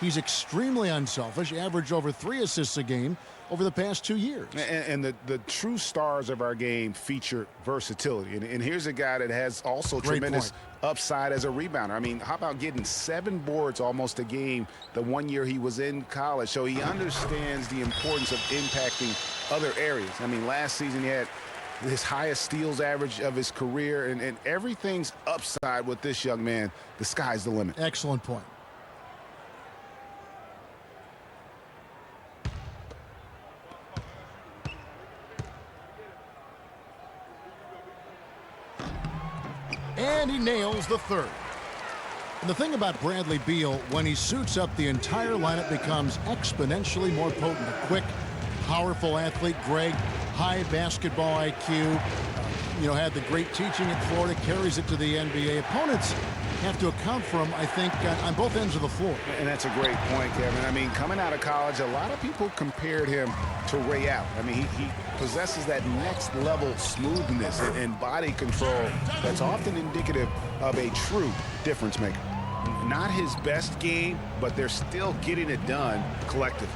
he's extremely unselfish, averaged over 3 assists a game over the past 2 years. And the true stars of our game feature versatility. And here's a guy that has also tremendous upside as a rebounder. I mean, how about getting 7 boards almost a game the one year he was in college? So he understands the importance of impacting other areas. I mean, last season he had his highest steals average of his career, and everything's upside with this young man. The sky's the limit. Excellent point. And he nails the 3rd. And the thing about Bradley Beal, when he suits up, the entire lineup becomes exponentially more potent. A quick, powerful athlete. Greg, high basketball IQ. Had the great teaching at Florida, carries it to the NBA. Opponents have to account for him, I think, on both ends of the floor. And that's a great point, Kevin. I mean, coming out of college, a lot of people compared him to Ray Allen. I mean, he possesses that next level smoothness and body control that's often indicative of a true difference maker. Not his best game, but they're still getting it done collectively.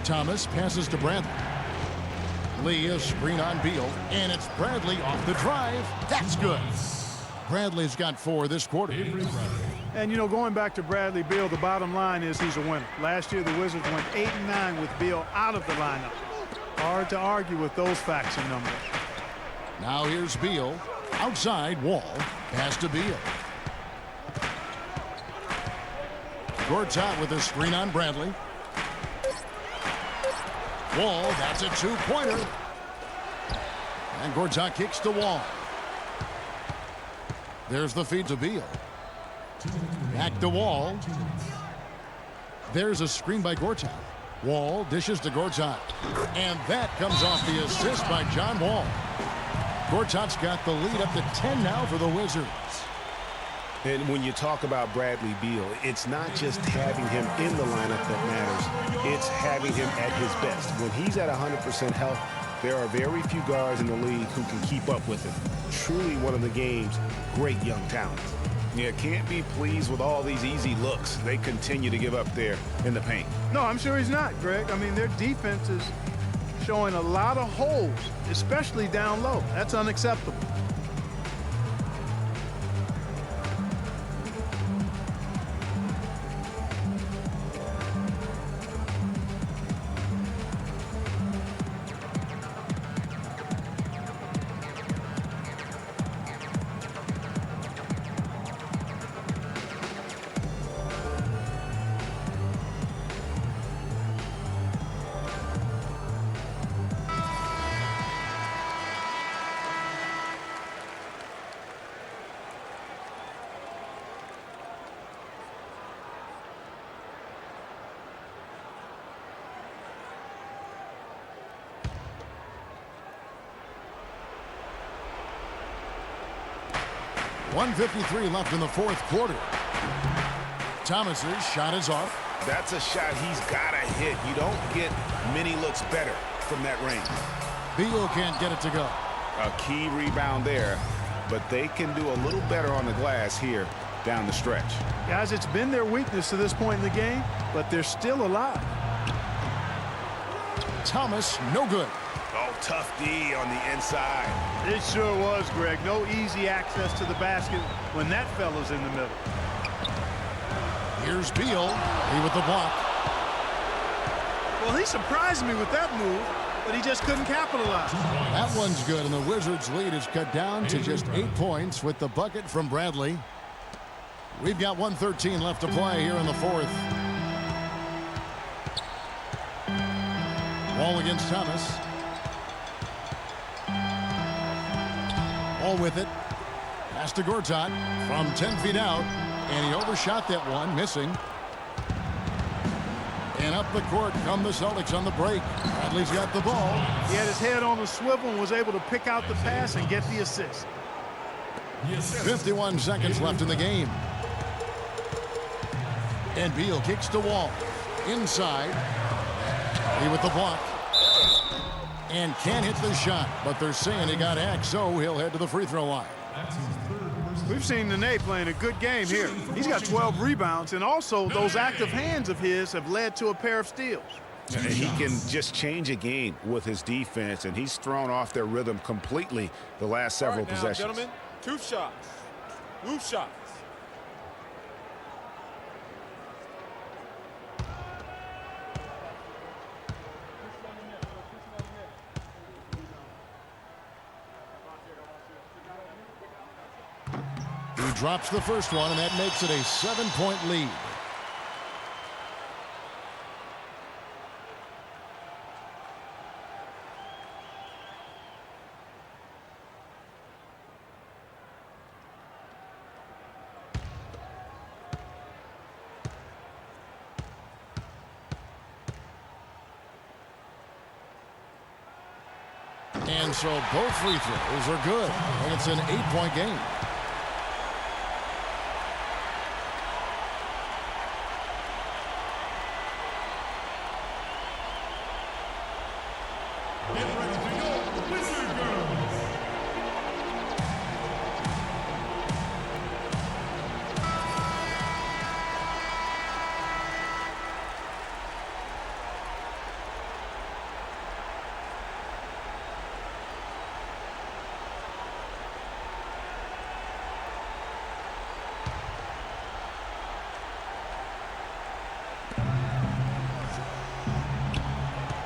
Thomas passes to Bradley. Lee is screen on Beal, and it's Bradley off the drive. That's good. Bradley's got 4 this quarter. And, going back to Bradley Beal, the bottom line is he's a winner. Last year, the Wizards went 8-9 with Beal out of the lineup. Hard to argue with those facts and numbers. Now here's Beal. Outside, Wall. Pass to Beal. Gortat with a screen on Bradley. Wall, that's a 2-pointer. And Gortat kicks to Wall. There's the feed to Beal. Back to Wall. There's a screen by Gortat. Wall dishes to Gortat. And that comes off the assist by John Wall. Gortat's got the lead up to 10 now for the Wizards. And when you talk about Bradley Beal, it's not just having him in the lineup that matters. It's having him at his best. When he's at 100% health, there are very few guards in the league who can keep up with him. Truly one of the game's great young talents. You can't be pleased with all these easy looks they continue to give up there in the paint. No, I'm sure he's not, Greg. I mean, their defense is showing a lot of holes, especially down low. That's unacceptable. 1:53 left in the fourth quarter. Thomas's shot is off. That's a shot he's got to hit. You don't get many looks better from that range. Beal can't get it to go. A key rebound there, but they can do a little better on the glass here down the stretch. Guys, it's been their weakness to this point in the game, but they're still alive. Thomas, no good. Oh, tough D on the inside. It sure was, Greg. No easy access to the basket when that fella's in the middle. Here's Beal. He with the block. Well, he surprised me with that move, but he just couldn't capitalize. That one's good, and the Wizards' lead is cut down to just 8 points with the bucket from Bradley. We've got 1:13 left to play here in the fourth. Wall against Thomas. Wall with it. Pass to Gortat from 10 feet out, and he overshot that one, missing. And up the court come the Celtics on the break. Bradley's got the ball. He had his head on the swivel and was able to pick out the pass and get the assist. 51 seconds left in the game. And Beal kicks to Wall. Inside. He with the block. And can't hit the shot, but they're saying he got hacked, so he'll head to the free throw line. We've seen Nene playing a good game here. He's got 12 rebounds, and also those active hands of his have led to a pair of steals. He can just change a game with his defense, and he's thrown off their rhythm completely the last several possessions. Gentlemen, 2 shots. 2 shots. He drops the first one, and that makes it a 7-point lead. And so both free throws are good, and it's an 8-point game.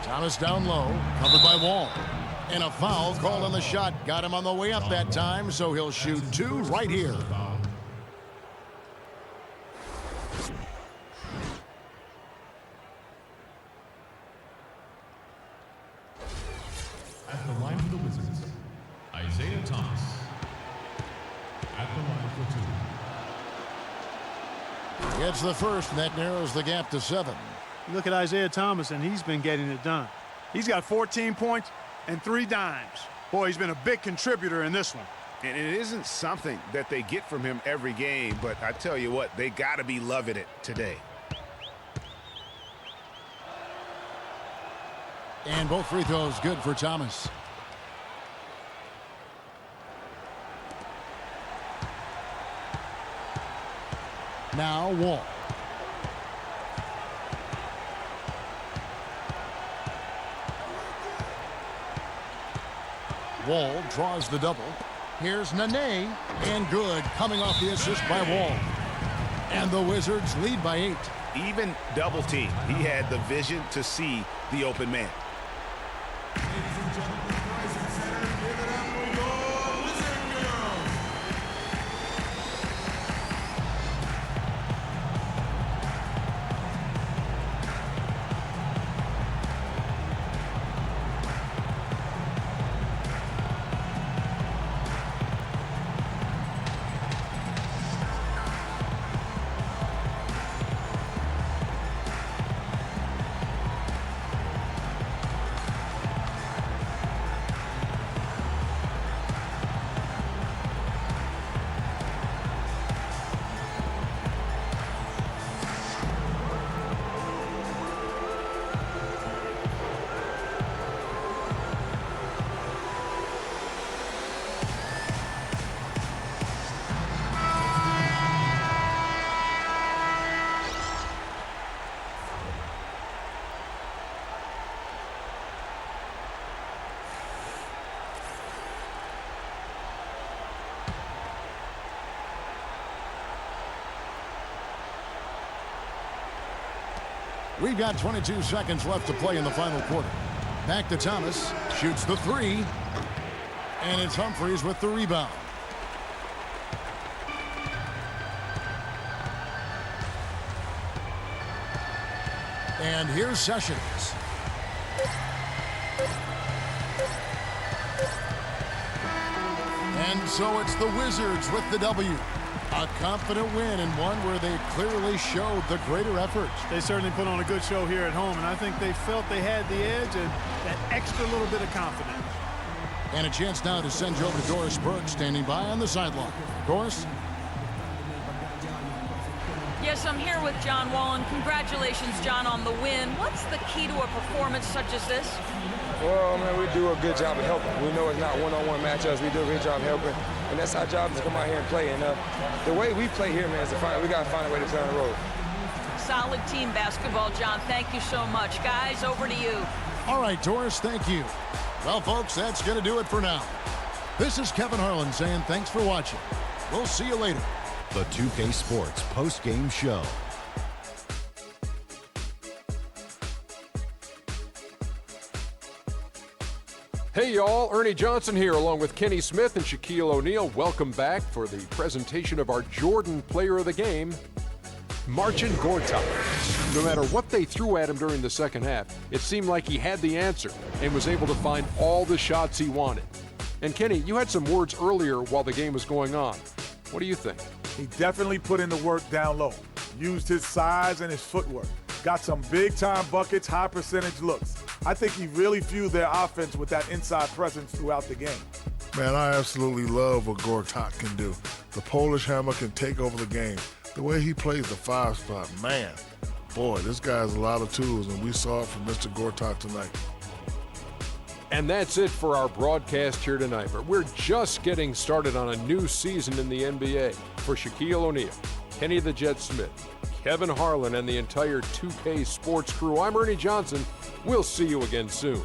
Thomas down low, covered by Wall. And a foul called on the shot. Got him on the way up that time, so he'll shoot 2 right here. At the line for the Wizards, Isaiah Thomas. At the line for 2. Gets the first, and that narrows the gap to 7. Look at Isaiah Thomas, and he's been getting it done. He's got 14 points and 3 dimes. Boy, he's been a big contributor in this one. And it isn't something that they get from him every game, but I tell you what, they got to be loving it today. And both free throws good for Thomas. Now Wall. Wall draws the double. Here's Nene, and good, coming off the assist by Wall. And the Wizards lead by 8. Even double team, he had the vision to see the open man. We've got 22 seconds left to play in the final quarter. Back to Thomas. Shoots the three. And it's Humphries with the rebound. And here's Sessions. And so it's the Wizards with the W. A confident win and one where they clearly showed the greater effort. They certainly put on a good show here at home, and I think they felt they had the edge and that extra little bit of confidence. And a chance now to send you over to Doris Burke, standing by on the sideline. Doris? Yes, I'm here with John Wallen. Congratulations, John, on the win. What's the key to a performance such as this? Well, man, we do a good job of helping. We know it's not one-on-one matchups. We do a good job helping, and that's our job, is to come out here and play. And the way we play here, man, is we got to find a way to play on the road. Solid team basketball, John. Thank you so much. Guys, over to you. All right, Doris, thank you. Well, folks, that's going to do it for now. This is Kevin Harlan saying thanks for watching. We'll see you later. The 2K Sports post-game show. Hey y'all, Ernie Johnson here along with Kenny Smith and Shaquille O'Neal. Welcome back for the presentation of our Jordan Player of the Game, Marcin Gortat. No matter what they threw at him during the second half, it seemed like he had the answer and was able to find all the shots he wanted. And Kenny, you had some words earlier while the game was going on. What do you think? He definitely put in the work down low, used his size and his footwork, got some big-time buckets, high percentage looks. I think he really fueled their offense with that inside presence throughout the game. Man, I absolutely love what Gortat can do. The Polish Hammer can take over the game. The way he plays the 5 spot, man, boy, this guy has a lot of tools, and we saw it from Mr. Gortat tonight. And that's it for our broadcast here tonight. But we're just getting started on a new season in the NBA. For Shaquille O'Neal, Kenny the Jet Smith, Kevin Harlan, and the entire 2K Sports crew, I'm Ernie Johnson. We'll see you again soon.